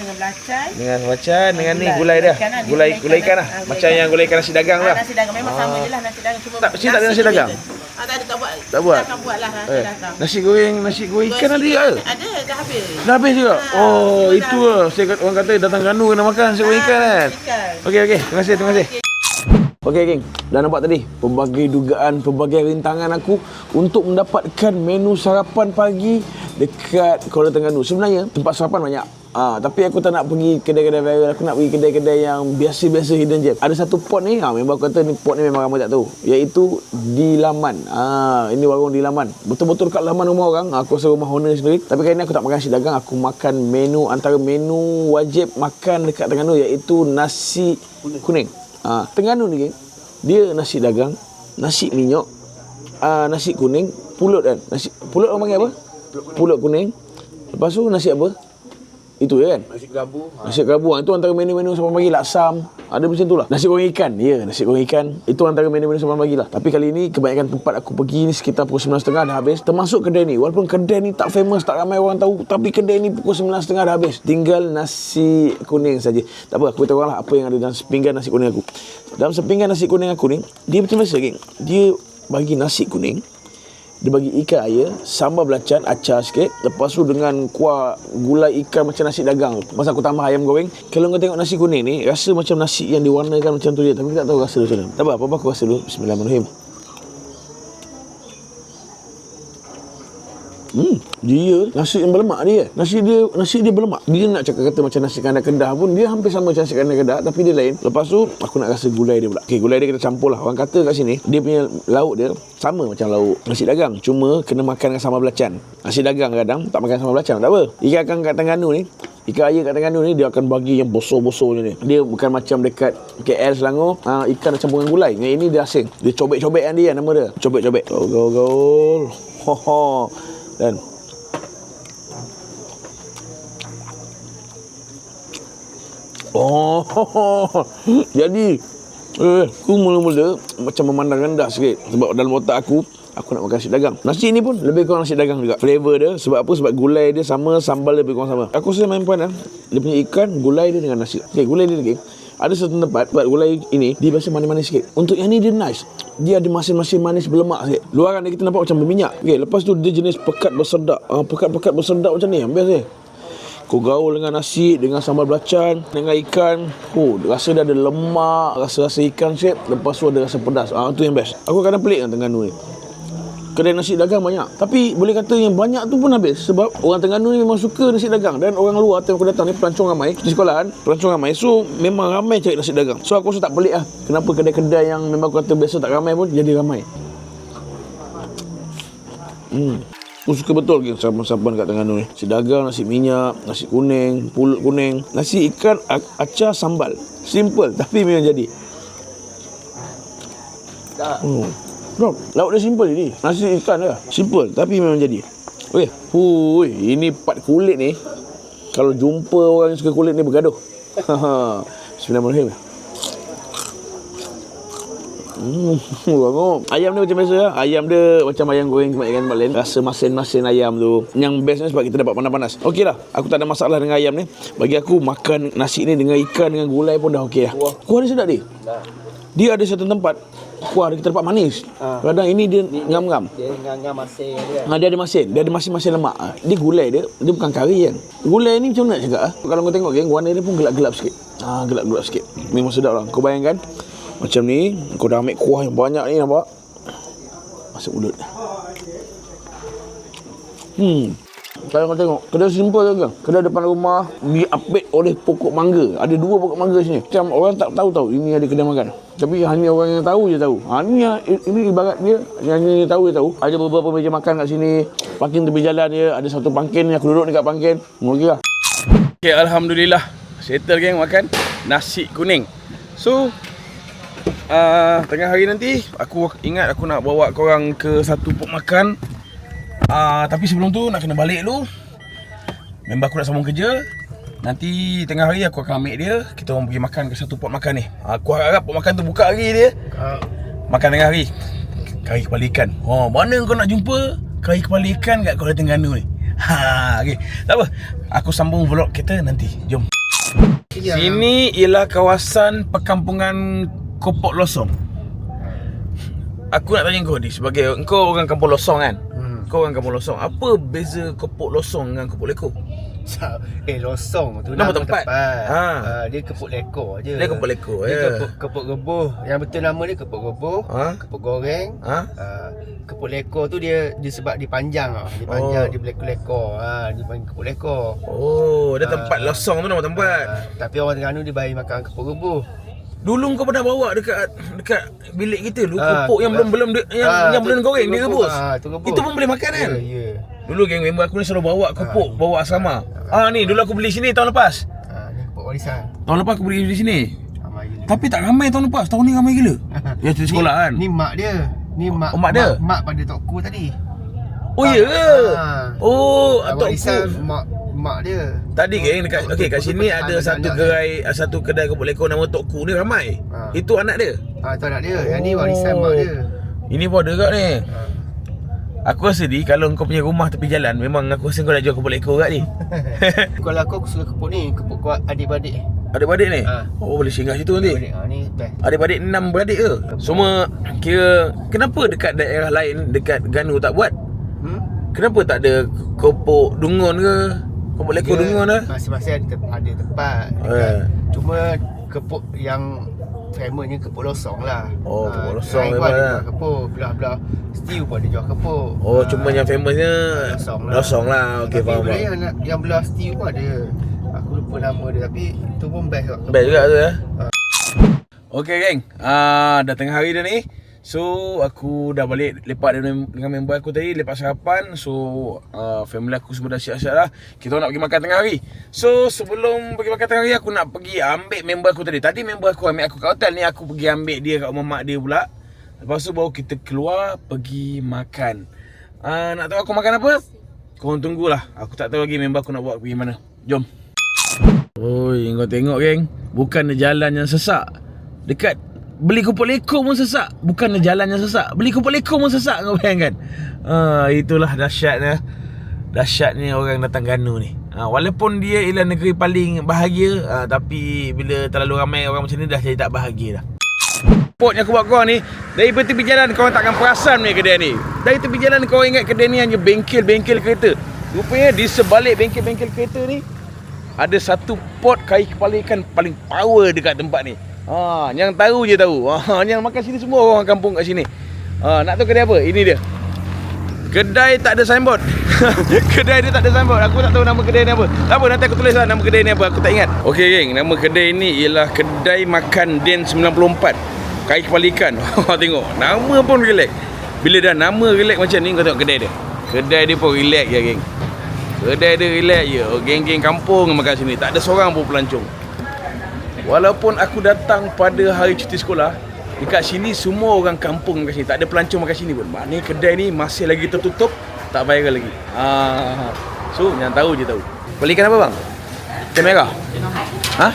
dengan belacan. Dengan ni gulai dah. Gulai ikan lah. Macam yang gulai ikan nasi dagang lah. Nasi dagang memang sama je lah nasi dagang. Cuma Sini tak ada nasi dagang? Tak ada, tak buat. Tak buat? Kita akan buat lah nasi dagang. Nasi goreng ikan ada ke? Ada, dah habis. Dah habis juga? Itu lah. Orang kata datang Ganu kena makan nasi goreng ikan kan? Okey. Terima kasih. Okey geng, dah nampak tadi pelbagai dugaan, pelbagai rintangan aku untuk mendapatkan menu sarapan pagi dekat Kuala Terengganu. Sebenarnya tempat sarapan banyak. Tapi aku tak nak pergi kedai-kedai viral, aku nak pergi kedai-kedai yang biasa-biasa hidden gem. Ada satu pot ni, memang aku kata ni pot ni memang ramai tak tahu, iaitu di Laman. Ini warung di Laman. Betul-betul dekat laman rumah orang. Aku rasa rumah owner sendiri. Tapi kali ni aku tak makan nasi dagang, aku makan menu antara menu wajib makan dekat Terengganu, iaitu nasi kuning. Terengganu ni geng, dia nasi dagang, nasi minyak, nasi kuning, pulut kan. Pulut orang panggil apa? Pulut kuning. Lepas tu nasi apa? Itu je kan? Nasi kerabu. Itu antara menu-menu sarapan pagi. Laksam. Ada macam tu lah. Nasi goreng ikan. Ya, nasi goreng ikan. Itu antara menu-menu sarapan pagi lah. Tapi kali ni kebanyakan tempat aku pergi ni sekitar pukul 9.30 dah habis. Termasuk kedai ni. Walaupun kedai ni tak famous, tak ramai orang tahu, tapi kedai ni pukul 9.30 dah habis. Tinggal nasi kuning saja. Tak apa, aku beritahu orang lah apa yang ada dalam sepinggan nasi kuning aku. Dalam sepinggan nasi kuning aku ni, dia macam biasa geng. Dia bagi nasi kuning, dia bagi ikan air, sambal belacan, acar sikit. Lepas tu dengan kuah gulai ikan macam nasi dagang. Masa aku tambah ayam goreng. Kalau kau tengok nasi kuning ni, rasa macam nasi yang diwarnakan macam tu je. Tapi tak tahu rasa dia macam mana. Tak apa aku rasa dulu. Bismillahirrahmanirrahim. Dia nasi yang berlemak dia. Nasi dia berlemak. Dia nak cakap kata macam nasi kandar Kedah pun dia hampir sama macam nasi kandar Kedah, tapi dia lain. Lepas tu aku nak rasa gulai dia pula. Okey, gulai dia kita campur lah. Orang kata kat sini dia punya lauk dia sama macam lauk nasi dagang, cuma kena makan dengan sambal belacan. Nasi dagang kadang tak makan sambal belacan, tak apa. Ikan akan kat Terengganu ni, ikan air kat Terengganu ni dia akan bagi yang bosor-bosor ni. Dia bukan macam dekat KL Selangor, ikan campur dengan gulai. Yang ini dia asing. Dia cobek-cobek yang dia, nama dia. Cobek-cobek. Gaul. Dan jadi aku mula-mula macam memandang rendah sikit. Sebab dalam otak aku nak makan nasi dagang. Nasi ni pun lebih kurang nasi dagang juga. Flavor dia, sebab apa? Sebab gulai dia sama, sambal dia lebih kurang sama. Aku rasa main point dia punya ikan, gulai dia dengan nasi. Okay, gulai dia lagi. Ada satu tempat buat gulai ini dia biasa manis-manis sikit. Untuk yang ni dia nice. Dia ada masin-masin manis berlemak sikit. Luaran dia kita nampak macam berminyak. Okey, lepas tu dia jenis pekat bersedak. Pekat-pekat bersedak macam ni. Best dia. Kau gaul dengan nasi, dengan sambal belacan, dengan ikan. Rasa dia ada lemak, rasa ikan sikit. Lepas tu ada rasa pedas. Tu yang best. Aku kadang pelik dengan Terengganu ni. Kedai nasi dagang banyak, tapi boleh kata yang banyak tu pun habis. Sebab orang Terengganu ni memang suka nasi dagang. Dan orang luar time aku datang ni, pelancong ramai di sekolahan, pelancong ramai. So memang ramai cari nasi dagang. So aku rasa tak pelik lah kenapa kedai-kedai yang memang aku kata biasa tak ramai pun jadi ramai. Aku suka betul ke sarapan-sarapan kat Terengganu ni. Nasi dagang, nasi minyak, nasi kuning, pulut kuning, nasi ikan, acar, sambal. Simple tapi memang jadi. Oh. No, lauk dia simple ni. Nasi ikan dia. Simple tapi memang jadi. Okey. Hui, ini part kulit ni. Kalau jumpa orang yang suka kulit ni bergaduh. Bismillahirrahmanirrahim. Ayam dia macam biasa lah. Ayam dia macam ayam goreng ikan balen. Rasa masin-masin ayam tu. Yang bestnya sebab kita dapat panas-panas. Okey lah, aku tak ada masalah dengan ayam ni. Bagi aku makan nasi ni dengan ikan, dengan gulai pun dah okey lah. Kuah dia sedap dia. Dia ada satu tempat kuah dia tempat manis. Kadang ini dia ngam-ngam. Dia ngam-ngam masin dia. Dia ada masin. Dia ada masin-masin lemak. Dia gulai dia bukan kari kan. Gulai ni macam mana nak cakap? Kalau kau tengok geng, warna dia pun gelap-gelap sikit. Gelap-gelap sikit. Memang sedap lah. Kau bayangkan macam ni, kau dah ambil kuah yang banyak ni, nampak? Masuk mulut. Kalau kau tengok, kedai simple je kan. Kedai depan rumah diapit oleh pokok mangga. Ada 2 pokok mangga sini. Macam orang tak tahu ini ada kedai makan. Tapi hanya orang yang tahu je tahu. Ini ibarat dia yang tahu je tahu. Ada beberapa meja makan kat sini. Parking tepi jalan dia. Ada satu parking yang aku duduk dekat parking. Okey lah. Okay, alhamdulillah. Settle geng makan nasi kuning. So tengah hari nanti aku ingat aku nak bawa korang ke satu pok makan. Tapi sebelum tu nak kena balik dulu. Member aku nak sambung kerja. Nanti tengah hari aku akan ambil dia. Kita orang pergi makan ke satu pok makan ni. Aku harap pok makan tu buka hari dia. Makan tengah hari. Kari kepala ikan. Mana kau nak jumpa kari kepala ikan kat Kuala Terengganu ni? Okay. Tak apa. Aku sambung vlog kita nanti. Jom. Sini ialah kawasan perkampungan Kopok Losong. Aku nak tanya kau ni, sebagai kau orang Kampung Losong kan? Kau orang Kampung Losong. Apa beza Kopok Losong dengan Kopok Leko? Losong tu nama tempat. Dia Kepok Leko je. Dia Kopok Leko. Dia kepok rebus. Yang betul nama dia kepok rebus. Kepok goreng. Kepok Leko tu dia sebab dia panjang Dia panjang, dia leko-leko. Dia panggil Kepok Leko. Dia tempat Losong tu nama tempat. Tapi orang Terengganu dia bagi makan kepok rebus. Dulu kau pernah bawa dekat bilik kita dulu kepok yang belum yang belum goreng dia rebus. Itu pun boleh makan kan? Ya. Dulu geng member aku ni selalu bawa kepok, bawa asrama. Ni dulu aku beli sini tahun lepas. Ni kepok warisan. Tahun lepas aku beli di sini. Ramai gila. Tapi tak ramai tahun lepas. Tahun ni ramai gila. Ya di sekolah kan. Ni mak dia. Ni mak dia. Mak pada tokku tadi. Oh ya ke? Atok warisan aku. Mak dia. Tadi geng dekat kat sini ada satu kedai kepok leko nama Tokku ni ramai. Itu anak dia. Itu anak dia. Yang ni warisan mak dia. Ini pun ada kat ni. Aku rasa kalau kau punya rumah tepi jalan, memang aku rasa kau nak jual kepok leko kat ni. Kalau aku suka kepok ni, kepok kau adik-beradik. Adik-beradik ni? Boleh singgah situ nanti. Ni best. Adik-beradik 6 beradik ke? Semua kira kenapa dekat daerah lain, dekat Ganu tak buat? Kenapa tak ada kepok dungun ke? Kepok leko dungun ke? Masing-masing ada tempat. Cuma kepok yang famousnya kepok Losong lah. Kepok Losong memang ada kepok. Belah-belah stew pun ada jual kepok. Cuma yang famousnya Losong lah. Okey, faham. Yang belah stew pun ada. Aku lupa nama dia tapi itu pun best juga. Best juga tu ya. Okey geng. Dah tengah hari dah ni. So aku dah balik lepak dengan member aku tadi, lepak sarapan. So family aku semua dah siap-siap dah. Kita nak pergi makan tengah hari. So sebelum pergi makan tengah hari, aku nak pergi ambil member aku tadi. Tadi member aku ambil aku kat hotel ni, aku pergi ambil dia kat rumah mak dia pula. Lepas tu baru kita keluar pergi makan. Nak tahu aku makan apa? Korang tunggulah. Aku tak tahu lagi member aku nak bawa pergi mana. Jom. Oi, kau tengok geng. Bukan jalan yang sesak. Dekat beli kepok leko pun sesak. Bukan jalan yang sesak. Beli kepok leko pun sesak, kau bayangkan. Itulah dahsyatnya orang datang Ganu ni. Walaupun dia ialah negeri paling bahagia, tapi bila terlalu ramai orang macam ni dah jadi tak bahagia dah. Pot yang aku buat korang ni, dari tepi jalan korang takkan perasan ni kedai ni. Dari tepi jalan korang ingat kedai ni hanya bengkel-bengkel kereta. Rupanya di sebalik bengkel-bengkel kereta ni ada satu pot kari kepala ikan paling power dekat tempat ni. Yang tahu je tahu. Yang makan sini semua orang kampung kat sini. Nak tahu kedai apa? Ini dia. Kedai tak ada signboard. Kedai dia tak ada signboard. Aku tak tahu nama kedai ni apa. Tak apa, nanti aku tulis lah nama kedai ni apa. Aku tak ingat. Okey geng, nama kedai ni ialah Kedai Makan Den 94. Kari kepala ikan. Tengok, nama pun relax. Bila dah nama relax macam ni, kau tengok kedai dia. Kedai dia pun relax je geng. Kedai dia relax je. Geng-geng kampung makan sini. Tak ada seorang pun pelancong. Walaupun aku datang pada hari cuti sekolah, Dekat sini semua orang kampung kat sini. Tak ada pelancong makan sini pun. Maknanya kedai ni masih lagi tertutup, tak viral lagi. So yang tahu je tahu. Beli ikan apa bang? Ikan merah? Ha?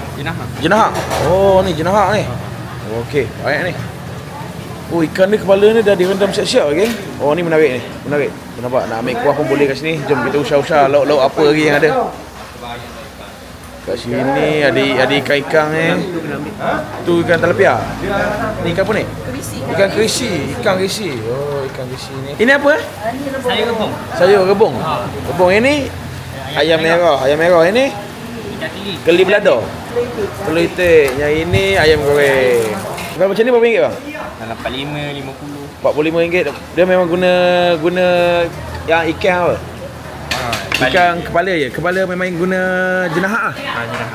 Jenahak. Oh ni jenahak ni. Okey, baik ni. Oh ikan dia kepala ni dah direndam siap-siap lagi. Oh ni menarik ni. Menarik. Nampak nak ambil kuah pun boleh kat sini. Jom kita usah-usah lauk-lauk apa lagi yang ada. Kat sini ada ikan-ikan ni. Tu ikan talapia. Ni ikan apa ni? Ikan kerisi. Ikan kerisi. Oh, ikan kerisi ni. Ini apa? Sayur rebung. Rebung ini ayam merah. Ayam merah ini keli belada. Telur itik. Yang ini ayam goreng. Kalau macam ni berapa ringgit bang? Dalam 45, 50. RM45. Dia memang guna yang ikan apa? Ikan kepala je. Kepala memang guna jenahak lah.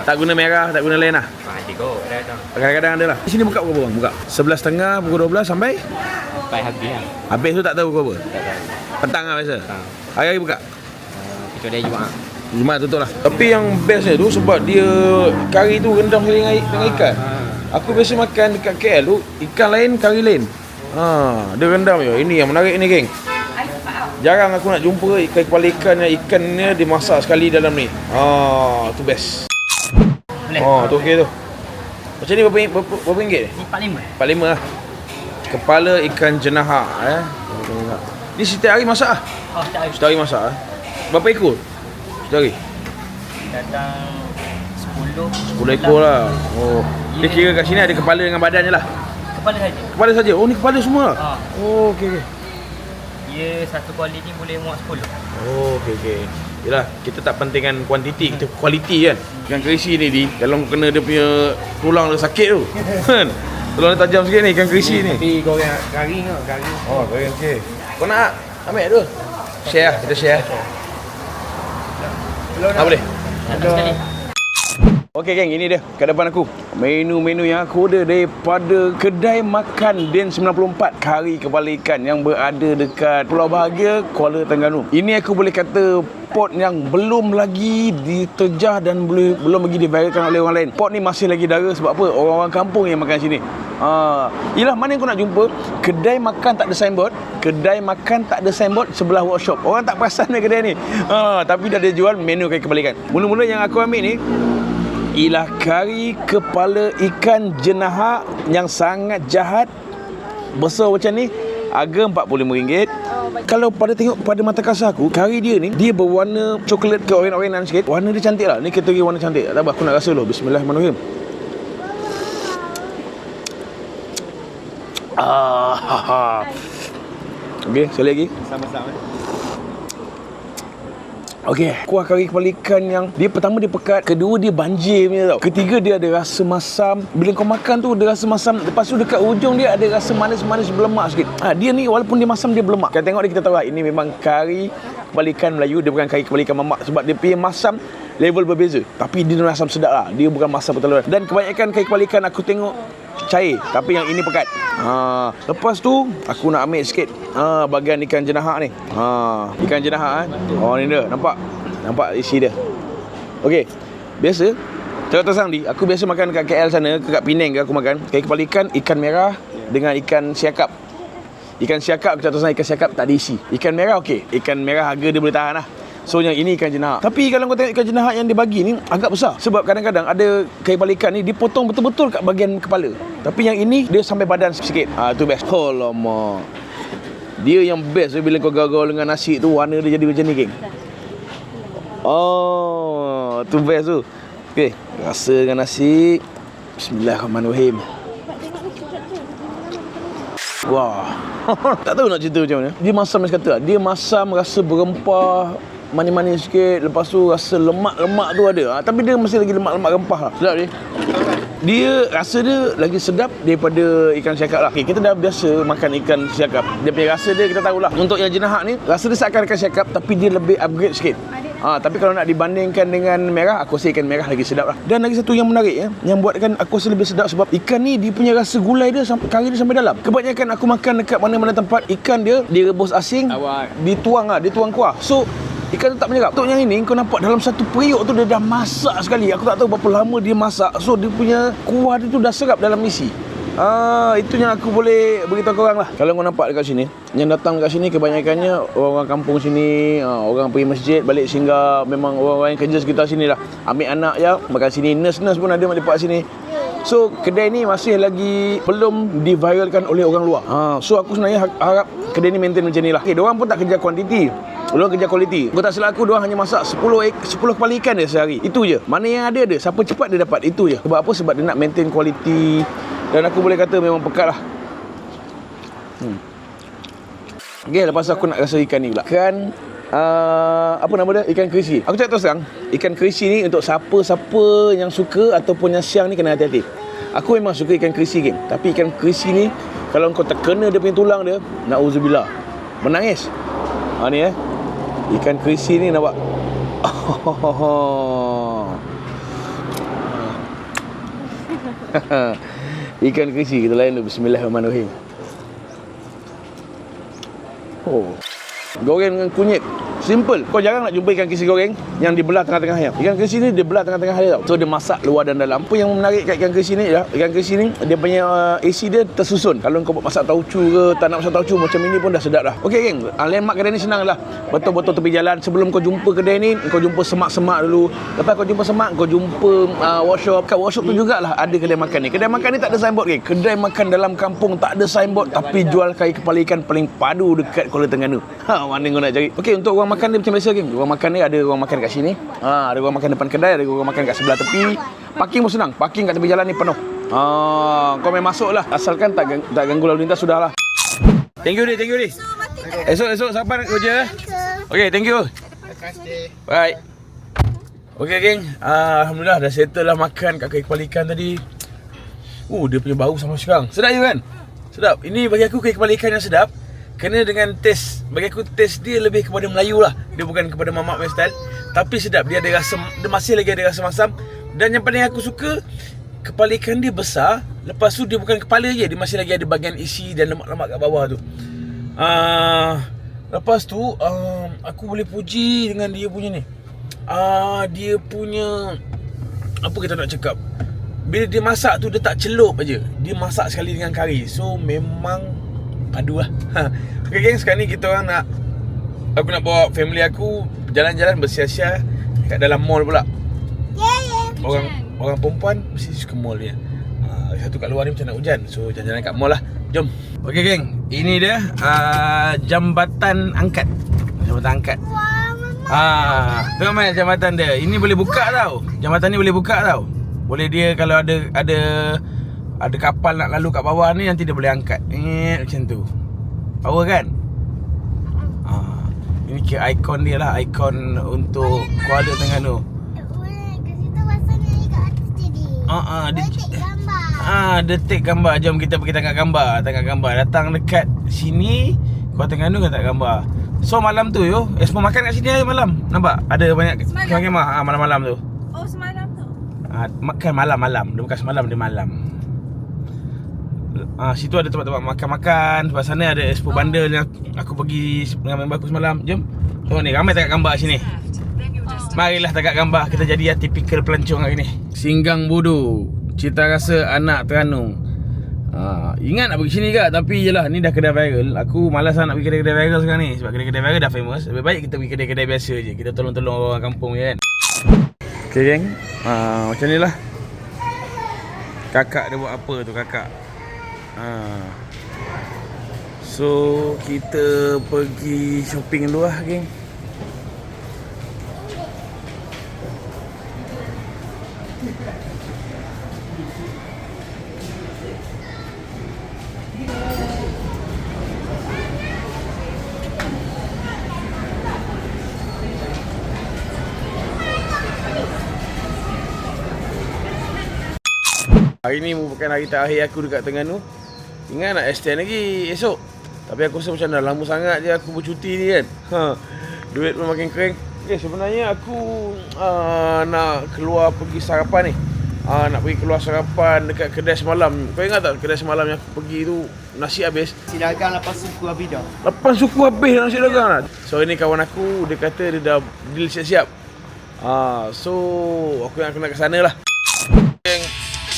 Tak guna merah, tak guna lain lah. Ada kot, dah. Kadang-kadang ada lah. Di sini buka pukul berapa bang? Buka 11.30, pukul 12 sampai? Sampai habis lah. Habis tu tak tahu pukul berapa? Tak tahu. Petang lah biasa? Hari-hari buka? Kecuali Jumaat. Jumaat tutup lah. Tapi yang bestnya tu sebab dia kari tu rendam sekali dengan ikan. Aku biasa makan dekat KL tu, ikan lain, kari lain. Dia rendam je. Ini yang menarik ni geng. Jarang aku nak jumpa ikan kepala ikan yang ikannya dimasak sekali dalam ni. Tu best. Tu okey tu. Macam ni berapa ringgit ni? 45 lah. Kepala ikan jenahak Ni setiap hari masak lah? Setiap hari masak lah. Berapa ekor? Setiap hari? Datang 10 ekor lah. Dia kira kat sini ada kepala dengan badan je lah. Kepala saja. Kepala saja. Oh ni kepala semua lah. Okey. Dia satu kualiti boleh muat 10. Okey. Yalah, kita tak pentingkan kuantiti, kita kualiti kan. Ikan kerisi ni kalau kena dia punya tulang dia sakit tu. Kan? Tulang dia tajam sikit ni ikan kerisi ni. Tapi goreng garing ke? Garing. Oh, goreng okey. Kau nak ambil tu? Share lah, kita share. Tak boleh? Datang sekali. Okey geng, ini dia kat depan aku. Menu-menu yang aku order daripada kedai makan Den 94 kari kepala ikan yang berada dekat Pulau Bahagia, Kuala Terengganu. Ini aku boleh kata pot yang belum lagi diterjah dan belum lagi diviralkan oleh orang lain. Pot ni masih lagi dara sebab apa? Orang-orang kampung yang makan sini. Yelah, mana yang kau nak jumpa kedai makan tak ada signboard, kedai makan tak ada signboard sebelah workshop. Orang tak perasan kedai ni. Tapi dah ada jual menu kari kepala ikan. Mula-mula yang aku ambil ni ialah kari kepala ikan jenahak yang sangat jahat. Besar macam ni, harga RM45. Kalau pada tengok pada mata kasar aku, kari dia ni dia berwarna coklat ke oren-orenan sikit. Warna dia cantik lah. Ni kategori warna cantik. Tak apa, aku nak rasa dulu. Bismillahirrahmanirrahim. Okey, sekali lagi. Sama-sama. Okey, kuah kari kepala ikan yang dia pertama dia pekat, kedua dia banjir punya tau. Ketiga dia ada rasa masam. Bila kau makan tu dia rasa masam. Lepas tu dekat ujung dia ada rasa manis-manis berlemak sikit. Dia ni walaupun dia masam dia berlemak. Kita tengok dia kita tahu lah, ini memang kari kepala ikan Melayu, dia bukan kari kepala ikan mamak sebab dia punya masam level berbeza. Tapi dia masam sedap lah. Dia bukan masam berteluran. Dan kebanyakan kari kepala ikan aku tengok cair, tapi yang ini pekat. Lepas tu aku nak ambil sikit bahagian ikan jenahak ni. Ikan jenahak ni dia. Nampak isi dia. Okey. Biasa terus terang aku biasa makan kat KL sana, kat Penang ke aku makan kari kepala ikan merah dengan ikan siakap. Ikan siakap, kita terus ikan siakap tak ada isi. Ikan merah okey. Ikan merah harga dia boleh tahan lah. So yang ini ikan jenahak. Tapi kalau kau tengok ikan jenahak yang dia bagi ni agak besar. Sebab kadang-kadang ada kari kepala ikan ni dipotong betul-betul kat bahagian kepala. Tapi yang ini dia sampai badan sikit. Tu best. Alamak. Dia yang best bila kau gaul dengan nasi tu, warna dia jadi macam ni geng. Tu best tu. Okey, rasa dengan nasi. Bismillahirrahmanirrahim. Wah. Tak tahu nak cerita macam mana. Dia masam macam kata. Dia masam rasa berempah, manis-manis sikit. Lepas tu rasa lemak-lemak tu ada. Tapi dia masih lagi lemak-lemak rempah lah. Sedap dia. Dia rasa dia lagi sedap daripada ikan siakap lah. Okay, kita dah biasa makan ikan siakap. Dia punya rasa dia kita tahulah. Untuk yang jenahak ni, rasa dia seakan ikan siakap tapi dia lebih upgrade sikit. Tapi kalau nak dibandingkan dengan merah, aku rasa ikan merah lagi sedap lah. Dan lagi satu yang menarik yang buatkan aku rasa lebih sedap sebab ikan ni dia punya rasa gulai dia, kari dia sampai dalam. Kebanyakan aku makan dekat mana-mana tempat, ikan dia direbus asing, dituang kuah. So ikan tu tak menyerap. Untuk yang ini kau nampak dalam satu periuk tu dia dah masak sekali. Aku tak tahu berapa lama dia masak. So dia punya kuah dia tu dah serap dalam isi. Itu yang aku boleh beritahu korang lah. Kalau kau nampak dekat sini, yang datang dekat sini kebanyakannya orang kampung sini, orang pergi masjid, balik singgah. Memang orang-orang yang kerja sekitar sini lah. Ambil anak je, makan sini. Nurse-nurse pun ada lepak sini. So kedai ni masih lagi belum diviralkan oleh orang luar. So aku sebenarnya harap kedai ni maintain macam ni lah. Okay, diorang pun tak kerja kuantiti, diorang kerja kualiti. Kau tak silap aku, diorang hanya masak 10 kepala ikan dia sehari. Itu je. Mana yang ada. Siapa cepat dia dapat. Itu je. Sebab apa? Sebab dia nak maintain kualiti. Dan aku boleh kata memang pekat lah. Okay, lepas tu aku nak rasa ikan ni pula. Ikan apa nama dia? Ikan kerisi. Aku cakap terus terang, ikan kerisi ni untuk siapa-siapa yang suka ataupun yang siang ni kena hati-hati. Aku memang suka ikan kerisi, geng. Tapi ikan kerisi ni kalau kau terkena dia punya tulang dia, na'udzubillah, menangis. Ni ikan kerisi ni nampak. Ikan kerisi kita lain dulu. Bismillahirrahmanirrahim. Goreng dengan kunyit. Simple. Kau jarang nak jumpa ikan kerisi goreng yang dibelah tengah-tengah ya. Ikan kerisi ni dia belah tengah-tengah dia tau. So dia masak luar dan dalam. Apa yang menarik kat ikan kerisi ni ya, ikan kerisi ni dia punya isi dia tersusun. Kalau kau buat masak tauco ke, tak nak masak tauco macam ini pun dah sedap dah. Okey geng, landmark kedai ni senang lah. Betul-betul tepi jalan. Sebelum kau jumpa kedai ni, kau jumpa semak-semak dulu. Lepas kau jumpa semak, kau jumpa workshop. Kat workshop tu jugalah ada kedai makan ni. Kedai makan ni tak ada signboard geng. Kedai makan dalam kampung tak ada signboard, tapi jual kari kepala ikan paling padu dekat Kuala Terengganu. Mana kau nak cari? Okey, untuk orang makan dia macam biasa geng. Orang makan ni ada orang makan kat sini. Ada orang makan depan kedai, ada orang makan kat sebelah tepi. Parking pun senang. Parking kat tepi jalan ni penuh. Kau main masuk lah. Asalkan tak ganggu lalu lintas sudah lah. Thank you Di. Esok sampai nak kerja. Okey, thank you. Bye. Okey geng. Alhamdulillah dah settle lah makan kat kari kepala ikan tadi. Dia punya bau sama sekarang. Sedap je kan? Sedap. Ini bagi aku kari kepala ikan yang sedap. Kena dengan taste. Bagi aku taste dia lebih kepada Melayu lah. Dia bukan kepada mamak punya style. Tapi sedap. Dia ada rasa, dia masih lagi ada rasa masam. Dan yang paling aku suka, kepala ikan dia besar. Lepas tu dia bukan kepala je, dia masih lagi ada bahagian isi dan lemak-lemak kat bawah tu. Lepas tu aku boleh puji dengan dia punya ni. Dia punya, apa kita nak cakap, bila dia masak tu dia tak celup aja. Dia masak sekali dengan kari. So memang padu lah. Okay geng, sekarang ni kita orang nak, aku nak bawa family aku jalan-jalan bersia-sia kat dalam mall pula. Orang perempuan mesti suka mall dia. Satu kat luar ni macam nak hujan. So jalan-jalan kat mall lah. Jom. Okay geng, ini dia jambatan angkat. Jambatan angkat. Tengok Mel jambatan dia. Ini boleh buka tau. Jambatan ni boleh buka tau. Boleh dia kalau ada kapal nak lalu kat bawah ni, nanti dia boleh angkat. Macam tu. Power kan? Ini kira ikon dia lah. Ikon untuk Kuala Terengganu. Dia take gambar. Jom kita pergi tengok gambar. Datang dekat sini Kuala Terengganu kan tak gambar. So malam tu Expo makan kat sini hari malam. Nampak? Ada banyak kemah malam-malam tu. Oh semalam tu? Makan malam-malam. Dia bukan semalam, dia malam. Situ ada tempat-tempat makan-makan. Sebab sana ada expo bundle yang aku pergi dengan member aku semalam. Jom. Tengok ni, ramai tangkap gambar sini. Marilah tangkap gambar. Kita jadi typical pelancong hari ni. Singgang Bodoh, cita rasa anak Terengganu. Ingat nak pergi sini ke? Tapi yelah, ni dah kedai viral. Aku malas nak pergi kedai-kedai viral sekarang ni. Sebab kedai-kedai viral dah famous. Lebih baik kita pergi kedai-kedai biasa je. Kita tolong-tolong orang kampung je kan. Okay geng, macam ni lah. Kakak dia buat apa tu kakak. So kita pergi shopping dulu lah geng. Hari ni merupakan hari terakhir aku dekat Terengganu. Ingat nak extend lagi esok. Tapi aku rasa macam dah lama sangat je aku bercuti ni kan. Duit pun makin kering. Okay, sebenarnya aku nak keluar pergi sarapan ni. Nak pergi keluar sarapan dekat kedai semalam. Kau ingat tak kedai semalam yang aku pergi tu nasi habis? Si dagang 8 suku habis dah. 8 suku habis nasi dagang lah. So ini kawan aku, dia kata dia dah deal siap-siap. So aku nak ke sana lah.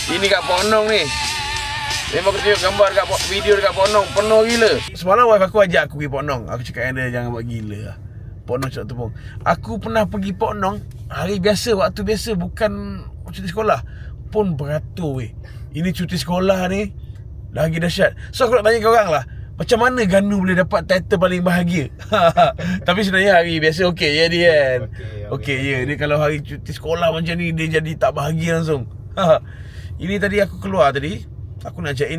Ini kat Ponong ni. Memang aku tunjuk gambar dekat video dekat Pok Nong, penuh gila. Semalam wife aku ajak aku pergi Pok Nong. Aku cakap dengan dia jangan buat gila lah. Pok Nong cakap tepung. Aku pernah pergi Pok Nong hari biasa, waktu biasa, bukan cuti sekolah. Pun beratur weh. Ini cuti sekolah ni lagi dahsyat. So aku nak tanya korang lah, macam mana Ganu boleh dapat title paling bahagia? Tapi sebenarnya hari biasa okey je dia kan. Okey je. Dia kalau hari cuti sekolah macam ni dia jadi tak bahagia langsung. Ini tadi aku keluar tadi. Aku nak check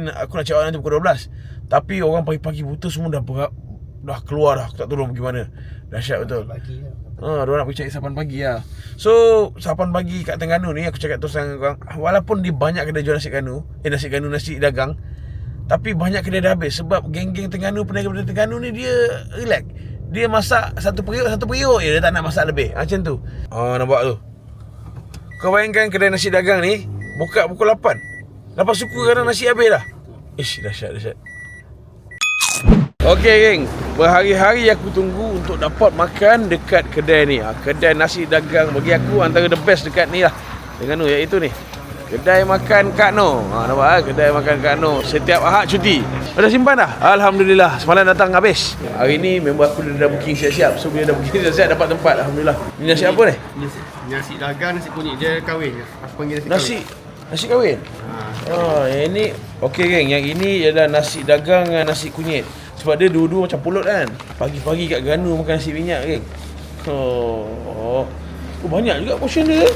out nanti pukul 12. Tapi orang pagi-pagi buta semua dah keluar dah. Aku tak tahu pergi mana. Dahsyat betul. Diorang nak pergi cari sapan pagi lah. So sapan pagi kat Terengganu ni, aku cakap terus dengan korang, walaupun dia banyak kedai jual nasi Ganu, nasi dagang, tapi banyak kedai dah habis. Sebab geng-geng Terengganu, peniaga Terengganu ni dia relax. Dia masak satu periuk je, dia tak nak masak lebih. Macam tu. Nampak tu. Kau bayangkan kedai nasi dagang ni buka pukul 8. Lepas suku kadang nasi habis dah. Ish, dahsyat. Okey geng, berhari-hari aku tunggu untuk dapat makan dekat kedai ni. Kedai nasi dagang bagi aku antara the best dekat ni lah Terengganu, iaitu ni kedai makan Kak Noh. Nampak kedai makan Kak Noh. Setiap Ahad cuti. Dah simpan dah? Alhamdulillah. Semalam datang habis. Hari ni member aku dah booking siap-siap. So bila dah booking siap-siap dapat tempat. Alhamdulillah. Ni nasi apa ni? Nasi dagang, nasi kunyit. Dia kahwin. Aku panggil nasi kahwin. Nasi kahwin? Yang ini okey geng. Yang ini ialah nasi dagang dengan nasi kunyit. Sebab dia dua-dua macam pulut kan. Pagi-pagi kat Ganu makan nasi minyak geng. Banyak juga portion dia.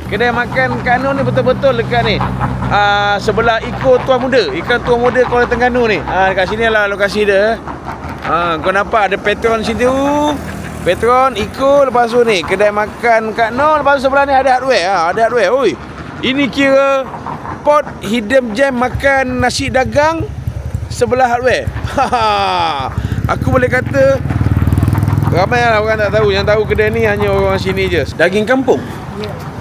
Kedai makan Kak Noh ni betul-betul dekat ni, sebelah Iko Tuan Muda, Ikan Tuan Muda Kuala Terengganu ni. Dekat sini lah lokasi dia. Kau nampak ada Petron situ, Petron, Iko. Lepas tu ni kedai makan Kak Noh. Lepas tu sebelah ni ada hardware. Ada hardware. Oi, ini kira pot hidden gem makan nasi dagang sebelah hardware. Aku boleh kata ramai lah orang tak tahu. Yang tahu kedai ni hanya orang sini je. Daging kampung.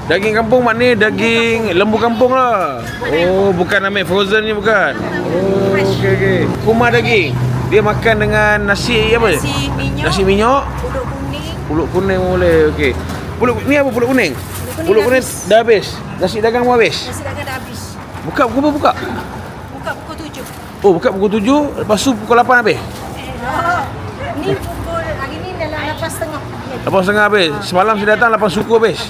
Daging kampung maknanya daging lembu kampung lah. Oh, bukan ambil frozen ni, bukan. Oh, okey. Kumah daging. Dia makan dengan nasi apa dia? Nasi minyak. Pulut kuning boleh. Okey. Pulut ni apa pulut kuning? Pulut kuning dah habis. Nasi dagang pun habis. Nasi dagang dah habis. Buka pukul berapa buka? Buka pukul 7. Oh, buka pukul 7, lepas tu pukul 8 habis. Ni pukul hari ni dalam 8.30. 8.30 habis. Semalam saya datang 8 suku habis.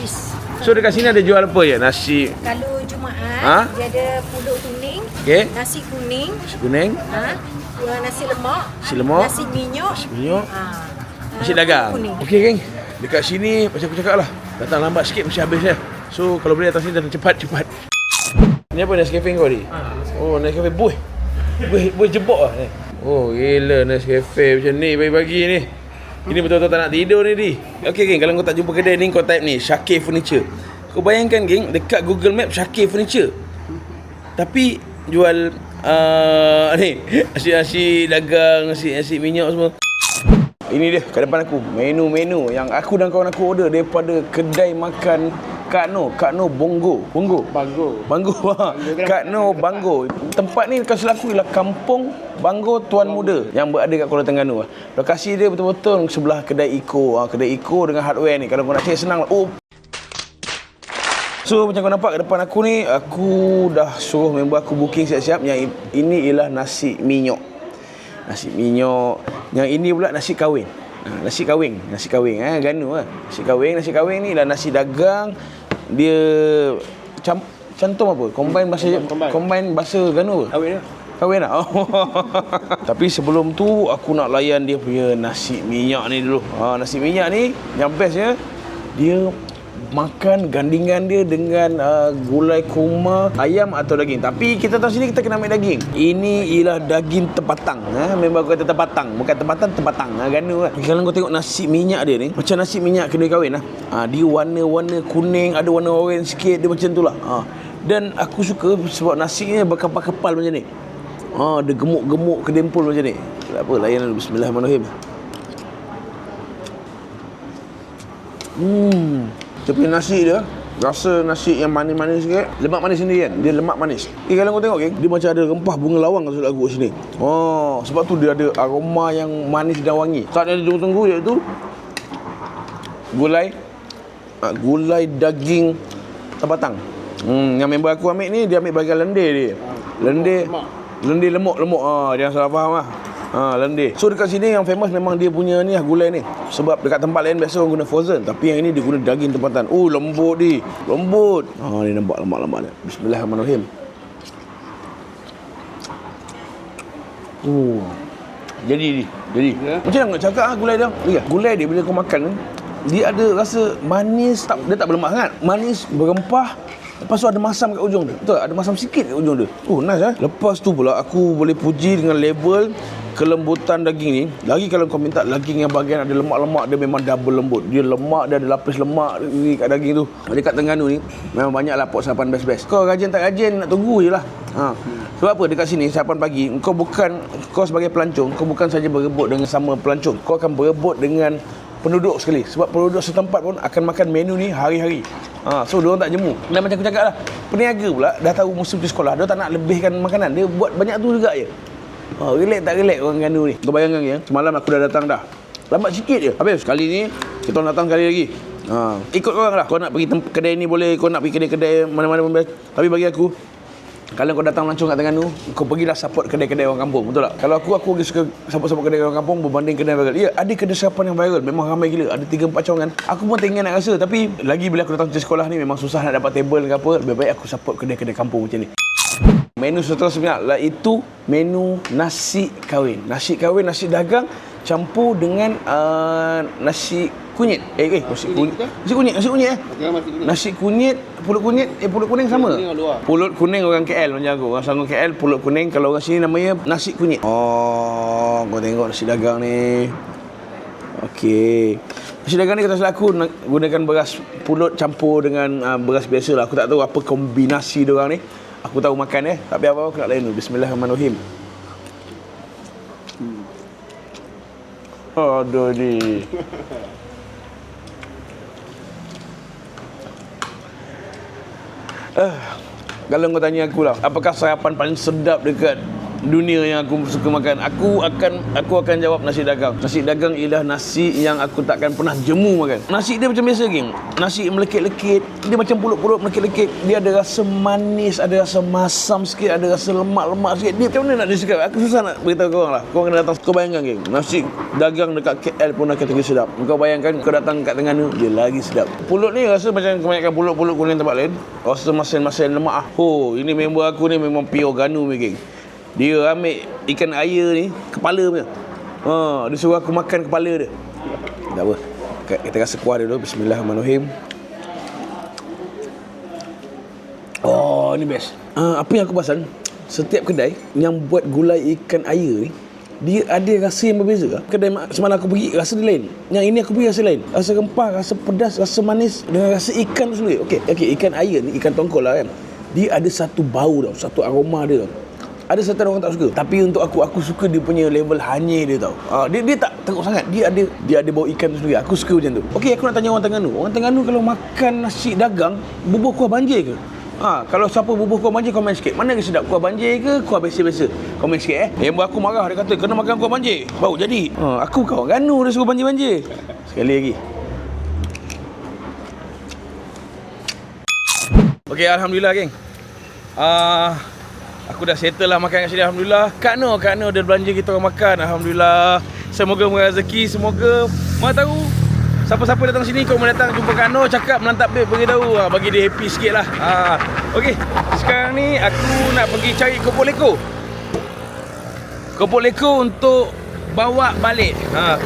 So dekat sini ada jual apa je? Nasi. Kalau Jumaat dia ada pulut kuning, nasi kuning, nasi lemak, nasi minyak, nasi dagang. Okey geng. Dekat sini macam aku cakap lah, datang lambat sikit mesti habis ya. So kalau boleh datang sini datang cepat. Ni apa Nescafe kau ni? Oh, Nescafe Boy jebok lah ni. Oh, gila Nescafe macam ni pagi-pagi ni. Ini betul-betul tak nak tidur ni di. Okey geng, kalau kau tak jumpa kedai ni, kau type ni Syakir Furniture. Kau bayangkan geng, dekat Google Map Syakir Furniture, tapi jual ni nasi dagang, nasi minyak semua. Ini dia kat depan aku, menu-menu yang aku dan kawan aku order daripada kedai makan Kak Noh Banggo. Kak Noh Banggo. Tempat ni kalau selaku ialah Kampung Banggo Tuan Muda yang berada kat Kuala Terengganu. Lokasi dia betul-betul sebelah kedai Iko. Kedai Iko dengan hardware ni. Kalau kau nak cari senang lah. So macam kau nampak kat depan aku ni, aku dah suruh member aku booking siap-siap. Yang ini ialah nasi minyak. Yang ini pula nasi kahwin. Nasi kahwin Ganu lah. Nasi kahwin ni lah nasi dagang. Dia cantum apa? Combine bahasa Ganu apa? Kahwin lah. Tapi sebelum tu aku nak layan dia punya nasi minyak ni dulu. Nasi minyak ni yang bestnya, dia makan gandingan dia dengan gulai kurma, ayam atau daging. Tapi kita tahu sini kita kena ambil daging. Ini ialah daging tempatang. Memang aku kata tempatang, bukan tempatang. Ganu lah. Kalau kau tengok nasi minyak dia ni, macam nasi minyak kedai kahwin lah. Dia warna-warna kuning, ada warna orange sikit, dia macam tu lah. Dan aku suka sebab nasinya berkepal-kepal macam ni. Dia gemuk-gemuk kedempul macam ni. Tak apa, layan dulu. Bismillahirrahmanirrahim. Dia punya nasi dia, rasa nasi yang manis-manis sikit. Lemak manis sendiri kan, dia lemak manis. Kalau kau tengok geng, dia macam ada rempah bunga lawang kat lagu sini. Sebab tu dia ada aroma yang manis dan wangi. Saat yang dia tunggu iaitu gulai daging tempatang. Yang member aku ambil ni, dia ambil bahagian lendir dia. Lendir lemuk. Jangan salah faham lah. Lendir. So dekat sini yang famous memang dia punya ni gulai ni. Sebab dekat tempat lain biasa orang guna frozen, tapi yang ini dia guna daging tempatan. Lembut ni. Ni nampak lemak-lemak ni. Bismillahirrahmanirrahim. Jadi. Macam mana nak cakap gulai dia? Gulai dia bila kau makan dia ada rasa manis, dia tak berlemak sangat. Manis, berempah. Lepas tu ada masam kat ujung dia. Betul, ada masam sikit kat ujung dia. Nice Lepas tu pula aku boleh puji dengan label kelembutan daging ni. Lagi kalau kau minta daging yang bahagian ada lemak-lemak, dia memang double lembut. Dia lemak, dia ada lapis lemak kat daging tu. Dekat Terengganu ni memang banyaklah pot sarapan best-best. Kau rajin tak rajin nak tunggu je lah. Sebab apa dekat sini sarapan pagi kau sebagai pelancong, kau bukan saja berebut dengan sama pelancong, kau akan berebut dengan penduduk sekali. Sebab penduduk setempat pun akan makan menu ni hari-hari. So diorang tak jemu. Dan macam aku cakap lah, peniaga pula dah tahu musim pergi sekolah, dia tak nak lebihkan makanan, dia buat banyak tu juga je. Relax tak relax orang Terengganu ni. Kau bayangkan ya, semalam aku dah datang dah, lambat sikit je habis. Kali ni kita datang sekali lagi. Ikut korang lah. Kau nak pergi kedai ni boleh, kau nak pergi kedai mana-mana pun best. Tapi bagi aku, kalau kau datang lancung kat Terengganu, kau pergilah support kedai-kedai orang kampung, betul tak? Kalau aku lagi suka support kedai orang kampung berbanding kedai viral. Ya, ada kedai sarapan yang viral, memang ramai gila, ada 3-4 cawangan. Aku pun tak ingat nak rasa, tapi lagi bila aku datang ke sekolah ni memang susah nak dapat table ke apa. Lebih baik aku support kedai-kedai kampung macam ni. Menu seterusnya iaitu menu nasi kahwin. Nasi kahwin, nasi dagang campur dengan nasi kunyit. Nasi kunyit. Nasi kunyit, pulut kunyit, pulut kuning sama. Pulut kuning orang KL macam aku. Orang Selangor KL pulut kuning, kalau orang sini namanya nasi kunyit. Kau tengok nasi dagang ni. Okey. Nasi dagang ni kata salah aku gunakan beras pulut campur dengan beras biasa lah. Aku tak tahu apa kombinasi dia orang ni. Aku tahu makan tapi apa-apa aku nak lain dulu. Bismillahirrahmanirrahim. Aduh ni. Kalau kau tanya aku lah, apakah sarapan paling sedap dekat dunia yang aku suka makan, aku akan jawab nasi dagang. Nasi dagang ialah nasi yang aku takkan pernah jemu makan. Nasi dia macam biasa geng, nasi melekit-lekit, dia macam pulut-pulut melekit-lekit. Dia ada rasa manis, ada rasa masam sikit, ada rasa lemak-lemak sikit. Dia macam mana nak describe? Aku susah nak beritahu korang lah. Korang kena datang. Kau bayangkan geng, nasi dagang dekat KL pun dah kategori sedap. Kau bayangkan kau datang kat Terengganu, dia lagi sedap. Pulut ni rasa macam kebanyakan pulut-pulut kuning tempat lain, rasa masin-masin lemak. Ini member aku ni memang pure Ganu geng. Dia ambil ikan air ni, kepala punya. Dia suruh aku makan kepala dia. Tak apa. Kita rasa kuah dia dulu. Bismillahirrahmanirrahim. Ni best. Apa yang aku perasan, setiap kedai yang buat gulai ikan air ni, dia ada rasa yang berbeza. Kedai semalam aku pergi, rasa dia lain. Yang ini aku pergi rasa lain. Rasa rempah, rasa pedas, rasa manis dengan rasa ikan tu sendiri. Okey, ikan air ni, ikan tongkol lah kan. Dia ada satu bau tau, satu aroma dia tau. Ada certain orang tak suka, tapi untuk aku suka dia punya level hanyir dia tau. Dia tak teruk sangat. Dia ada bau ikan tu sendiri. Aku suka macam tu. Okey, aku nak tanya orang Terengganu. Orang Terengganu kalau makan nasi dagang, bubuh kuah banjir ke? Kalau siapa bubuh kuah banjir, komen sikit. Mana lagi sedap, kuah banjir ke kuah biasa-biasa? Komen sikit Yang aku marah, dia kata kena makan kuah banjir, bau jadi. Aku kawan Terengganu dia suruh banjir-banjir. Sekali lagi. Okey, alhamdulillah geng. Aku dah settle lah makan kat sini, alhamdulillah. Kak Noh dia belanja kita orang makan, alhamdulillah. Semoga murah rezeki, semoga mana tahu siapa-siapa datang sini, kau mau datang jumpa Kak Noh, cakap melantap babe, beritahu bagi dia happy sikit lah. Okey, sekarang ni aku nak pergi cari kopok leko untuk bawa balik.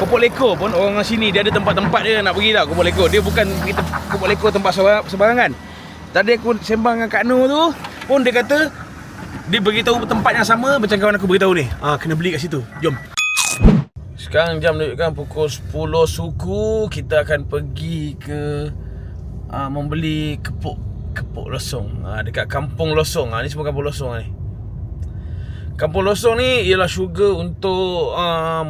Kopok leko pun orang sini dia ada tempat-tempat dia nak pergi tau. Kopok leko dia bukan pergi kopok leko tempat sebarangan. Tadi aku sembang dengan Kak Noh tu pun dia kata dia beritahu tempat yang sama macam kawan aku beritahu ni. Kena beli kat situ. Jom. Sekarang jam menunjukkan pukul 10 suku. Kita akan pergi ke membeli kepok losong. Dekat Kampung Losong. Ni semua Kampung Losong ni. Kampung Losong ni ialah syurga untuk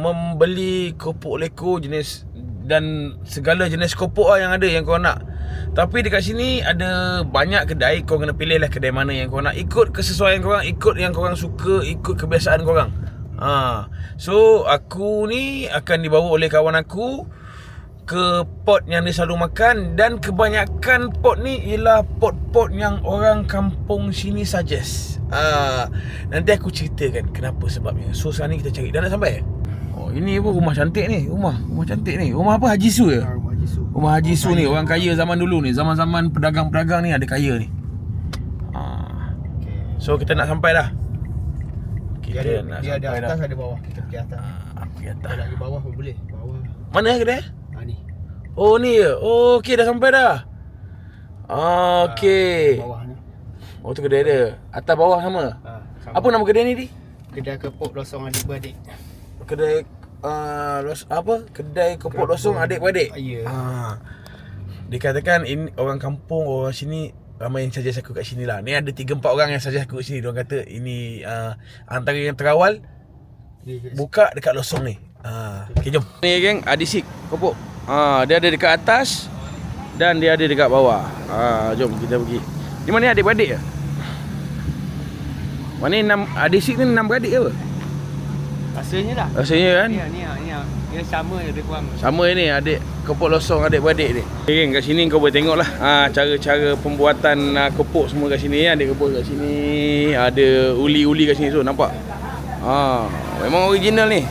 membeli kopok leko jenis dan segala jenis kopok yang ada yang kau nak. Tapi dekat sini ada banyak kedai, kau kena pilih lah kedai mana yang kau nak. Ikut kesesuaian korang, ikut yang korang suka, ikut kebiasaan korang. So aku ni akan dibawa oleh kawan aku ke pot yang dia selalu makan. Dan kebanyakan pot ni ialah pot-pot yang orang kampung sini suggest. Nanti aku ceritakan kenapa sebabnya. So sekarang ni kita cari. Dah nak sampai? Oh, ini pun rumah cantik ni. Rumah cantik ni. Rumah apa? Haji Su ya? Rumah Haji Su ni. Orang kaya zaman dulu ni. Zaman-zaman pedagang-pedagang ni ada kaya ni. So kita nak sampai dah. Kita nak dia sampai ada atas dah. ada bawah. Kita pergi atas. Pergi atas. Kalau di bawah pun boleh. Bawah. Mana kedai? Ni. Oh ni ya. Oh okey dah sampai dah. Okey. Bawah ni. Oh tu kedai dia. Atas bawah sama. Sama. Apa nama kedai ni di? Kedai kepok losong adik-beradik. Kedai kedai kepok losong adik-beradik. Ya. Dikatakan ini orang kampung, orang sini ramai yang suggest aku kat sini lah. Ni ada 3-4 orang yang suggest aku kat sini. Diorang kata ini antara yang terawal buka dekat losong ni. Okay jom. Ni geng, Adisik Kepok. Dia ada dekat atas dan dia ada dekat bawah. Jom kita pergi. Di mana adik-beradik ke? Mana ni Adisik ni 6 beradik ke apa? Rasanya lah. Rasanya kan? Dia sama je lebih kurang. Sama ni adik kepok losong adik-beradik ni. Okay, geng, kat sini kau boleh tengok lah cara-cara pembuatan kepok semua kat sini. Adik kepok kat sini, ada uli-uli kat sini tu, nampak? Memang original ni.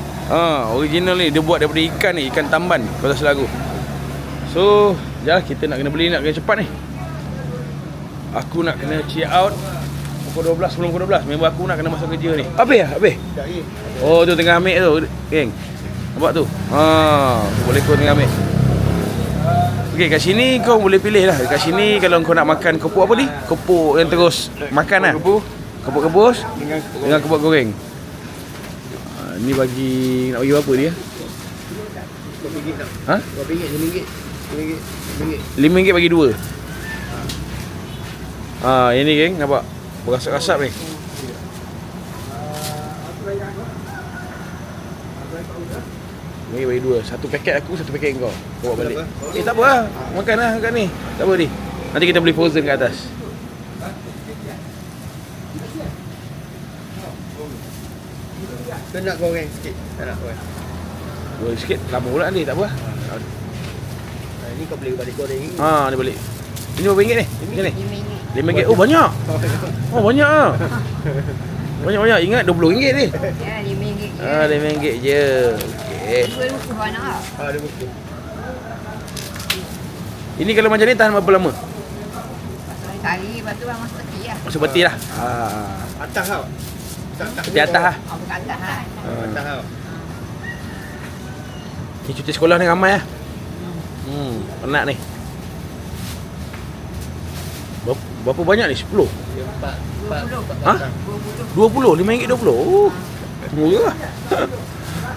Original ni dia buat daripada ikan ni, ikan tamban kalau tak salah aku. So, jap kita nak kena beli, nak kena cepat ni. Aku nak kena check out pukul 12, sebelum pukul 12. Memang aku nak kena masuk kerja ni. Habis lah, habis. Oh tu tengah ambil tu, geng. Nampak tu? Boleh kau tengah ambil. Okey, kat sini kau boleh pilih lah. Kat sini kalau kau nak makan kepok apa ni? Kepok yang terus makan lah. Kepok rebus dengan kepok goreng. Ni bagi, nak bagi berapa dia? RM5 tak? Ha? RM5, RM5 bagi 2. Yang ni geng, nampak? Berasap-rasap ni. Ni bagi 2. Satu paket aku, satu paket kau. Kau bawa balik. Tak apa lah. Makan lah kat ni. Tak apa ni. Nanti kita beli frozen kat atas. Kau nak goreng sikit? Tak nak goreng? Goreng sikit. Lama pula nanti. Tak apa lah. Ni kau boleh balik goreng. Ni balik. Ini berapa ringgit ni? Macam ni? RM5. Oh banyak. Oh banyak lah. Banyak-banyak. Ingat RM20 ni. Ya, RM5. RM5 je. Okey. Dua buku anak ah. Ada buku. Ini kalau macam ni tahan berapa lama? Kali lepas tu abang seperti lah. Masuk peti lah. Atas tau. Peti atas lah. Abang kat atas lah. Atas tau. Ni cuti sekolah ni ramai lah. Penat ni. Berapa banyak ni? 10? 20. Ha? 20? RM5 20? Oh, murah.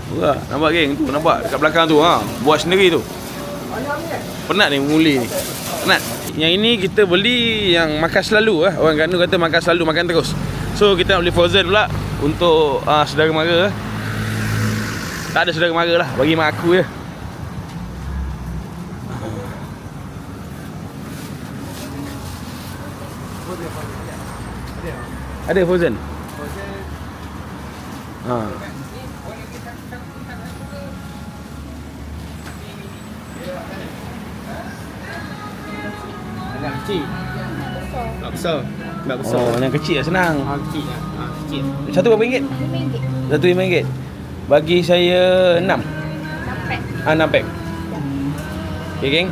Murah. Nampak geng tu, nampak dekat belakang tu buat sendiri tu. Penat ni menguli ni. Penat. Yang ini kita beli yang makan selalu lah. Orang Ganu kata makan selalu, makan terus. So kita nak beli frozen pula untuk saudara mara. Tak ada saudara mara lah, bagi mak aku je. Ada frozen? Anak kecil. Tak besar. Tak besar. Oh, yang kecil lah senang. Kecil lah. Kecil. Satu berapa ringgit? RM5. Satu RM5. Bagi saya 6. 6 pack. Okay geng.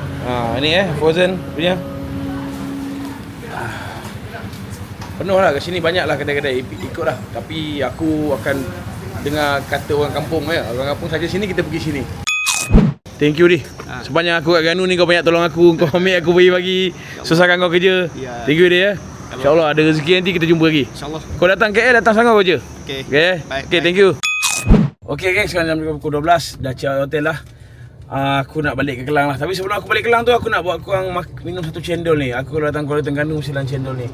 Ni frozen punya. Penuh lah kat sini, banyak lah kedai-kedai. Ikut lah. Tapi aku akan dengar kata orang kampung ya. Orang kampung saja sini, kita pergi sini. Thank you Di. Sepanjang aku kat Ganu ni kau banyak tolong aku. Kau ambil aku bagi susahkan kau kerja. Thank you Di ya. InsyaAllah ada rezeki nanti kita jumpa lagi. InsyaAllah. Kau datang KL, datang Selangor kau je. Okay. Okay, thank you. Okay geng, sekarang jam pukul 12. Dah check out hotel lah. Aku nak balik ke Kelang lah. Tapi sebelum aku balik Kelang tu, aku nak buat korang minum satu cendol ni. Aku kalau datang Kuala Terengganu mesti dalam cendol ni.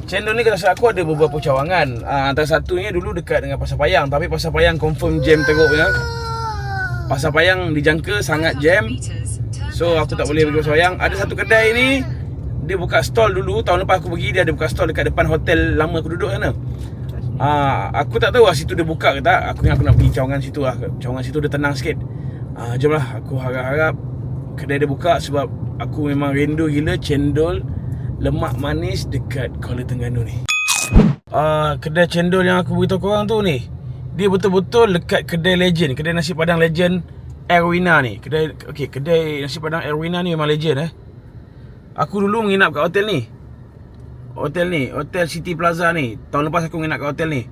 Cendol ni kalau aku ada beberapa cawangan. Antara satunya dulu dekat dengan Pasar Payang. Tapi Pasar Payang confirm jam teruk ya. Pasar Payang dijangka sangat jam. So aku tak boleh pergi Pasar Payang. Ada satu kedai ni, dia buka stall dulu. Tahun lepas aku pergi, dia ada buka stall dekat depan hotel lama aku duduk sana. Aku tak tahu lah situ dia buka ke tak. Aku nak pergi cawangan situ lah. Cawangan situ dia tenang sikit. Jomlah, aku harap-harap kedai dia buka sebab aku memang rindu gila cendol lemak manis dekat Kuala Terengganu ni. Kedai cendol yang aku beritahu korang tu ni, dia betul-betul dekat kedai legend, kedai nasi padang legend Erwina ni. Kedai nasi padang Erwina ni memang legend Aku dulu menginap kat hotel ni. Hotel City Plaza ni. Tahun lepas aku menginap kat hotel ni.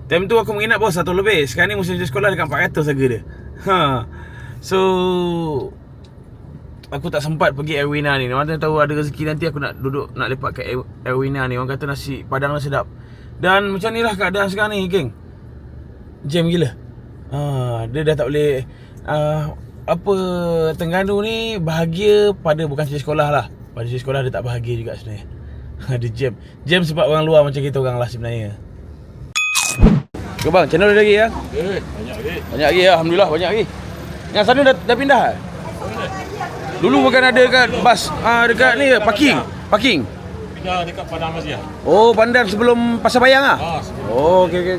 Time tu aku menginap bawah 1 lebih. Sekarang ni musim sekolah dekat 400 harga dia. So aku tak sempat pergi Erwina ni. Mana tahu ada rezeki nanti aku nak duduk, nak lepak kat Erwina ni. Orang kata nasi padang dia sedap. Dan macam ni lah keadaan sekarang ni, geng. Jam gila. Dia dah tak boleh Terengganu ni bahagia pada bukan cerita sekolah lah. Pada cerita sekolah dia tak bahagia juga sebenarnya. Dia jam. Jam sebab orang luar macam kita orang lah sebenarnya. Bang, channel ada lagi ya? Banyak lagi ya, alhamdulillah banyak lagi. Yang sana dah pindah. Dulu bukan ada kat bas dekat ni parking. Pindah dekat Padang Maziah. Oh, Pandan sebelum Pasar Bayang ah. Oh, okey.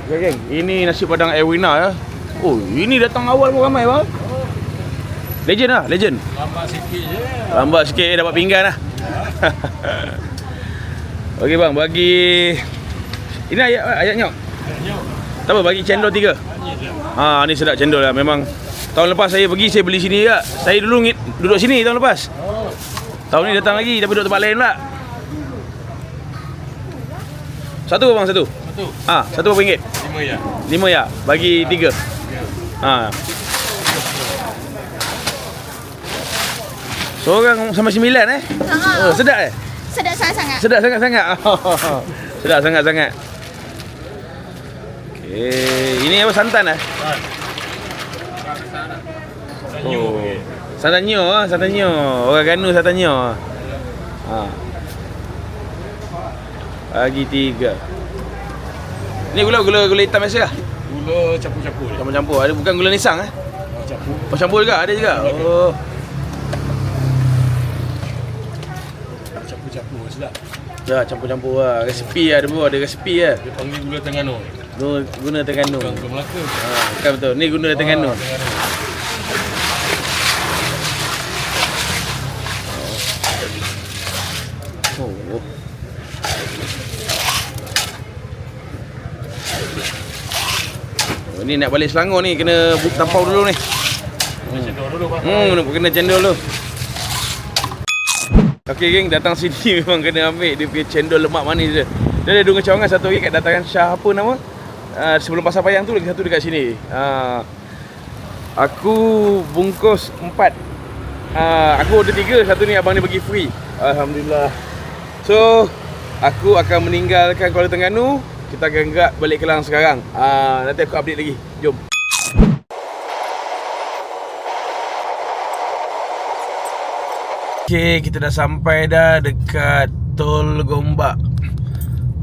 Okey, geng. Ini nasi padang Erwina ya. Oh, ini datang awal pun ramai bang. Legend lah, legend. Lambat sikit dapat pinggan lah. Okey bang, bagi ini ayat nyok. Tak apa, bagi cendol 3. Ni sedap cendol lah. Memang tahun lepas saya pergi, saya beli sini juga. Saya dulu duduk sini tahun lepas. Tahun ni datang lagi tapi duduk tempat lain pula. Satu bang, satu. Satu berapa ringgit? 5 ya. Bagi 3. Seorang sama 9 sedap Sedap sangat-sangat. Sedap sangat-sangat. Sedap sangat-sangat. Okey, ini apa santan santanyo. Orang Ganu santanyo. Bagi 3. Ni gula hitam biasa kah? Gula campur-campur. Campur-campur. Ada bukan gula nisang Campur. Oh, campur juga, ada juga. Oh. Campur-campur sedap. Ya, campur-campur lah. Resepi lah, ada resepi lah. Dia panggil gula Terengganu. Guna Terengganu. Bukan gula Melaka. Bukan betul. Ni guna Terengganu. Ni nak balik Selangor ni kena tampau dulu ni. Kena cendol dulu. Okey geng, datang sini memang kena ambil dia punya cendol lemak manis dia. Dia ada 2 cawangan, satu lagi kat dataran Shah apa nama? Sebelum Pasar Bayang tu lagi satu dekat sini. Aku bungkus 4. Aku order 3, satu ni abang ni bagi free. Alhamdulillah. So, aku akan meninggalkan Kuala Terengganu. Kita akan gerak balik Kelang sekarang. Nanti aku update lagi. Jom. Okay, kita dah sampai dah dekat Tol Gombak.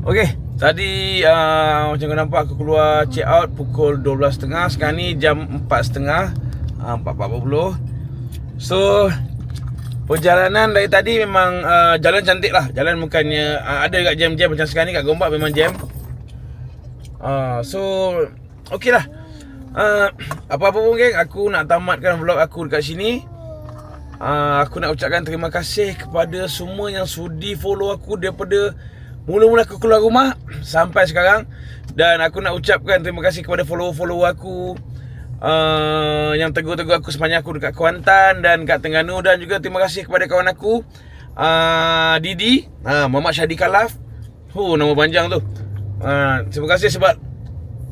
Okay, tadi macam kau nampak aku keluar check out pukul 12.30. Sekarang ni jam 4.30, 4.40. So, perjalanan dari tadi memang jalan cantik lah. Jalan bukannya ada kat jam-jam macam sekarang ni kat Gombak memang jam. So, okey lah. Apa-apa pun geng, aku nak tamatkan vlog aku dekat sini. Aku nak ucapkan terima kasih kepada semua yang sudi follow aku daripada mula-mula aku keluar rumah sampai sekarang. Dan aku nak ucapkan terima kasih kepada follower-follower aku yang tegur-tegur aku sepanjang aku dekat Kuantan dan kat Terengganu. Dan juga terima kasih kepada kawan aku Didi, Muhammad Syahdi Kalaf. Nama panjang tu. Terima kasih sebab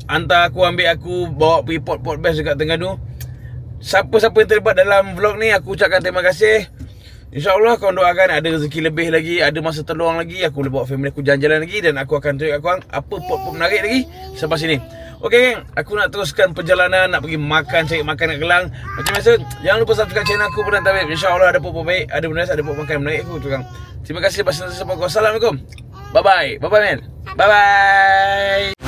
hantar aku, ambil aku, bawa pergi pot best dekat Terengganu. Siapa-siapa yang terlibat dalam vlog ni, aku ucapkan terima kasih. InsyaAllah korang doakan ada rezeki lebih lagi, ada masa terluang lagi, aku boleh bawa family aku jalan-jalan lagi. Dan aku akan tunjuk korang apa pot-pot menarik lagi selepas ini. Okey geng, aku nak teruskan perjalanan, nak pergi makan, cari makan kat Kelang. Macam biasa, jangan lupa subscribe channel aku Penat Tabib. InsyaAllah ada pot-pot baik, ada benda ada pot makan menarik aku tukang. Terima kasih pasal support kau. Assalamualaikum. Bye-bye. Bye-bye man. Bye-bye.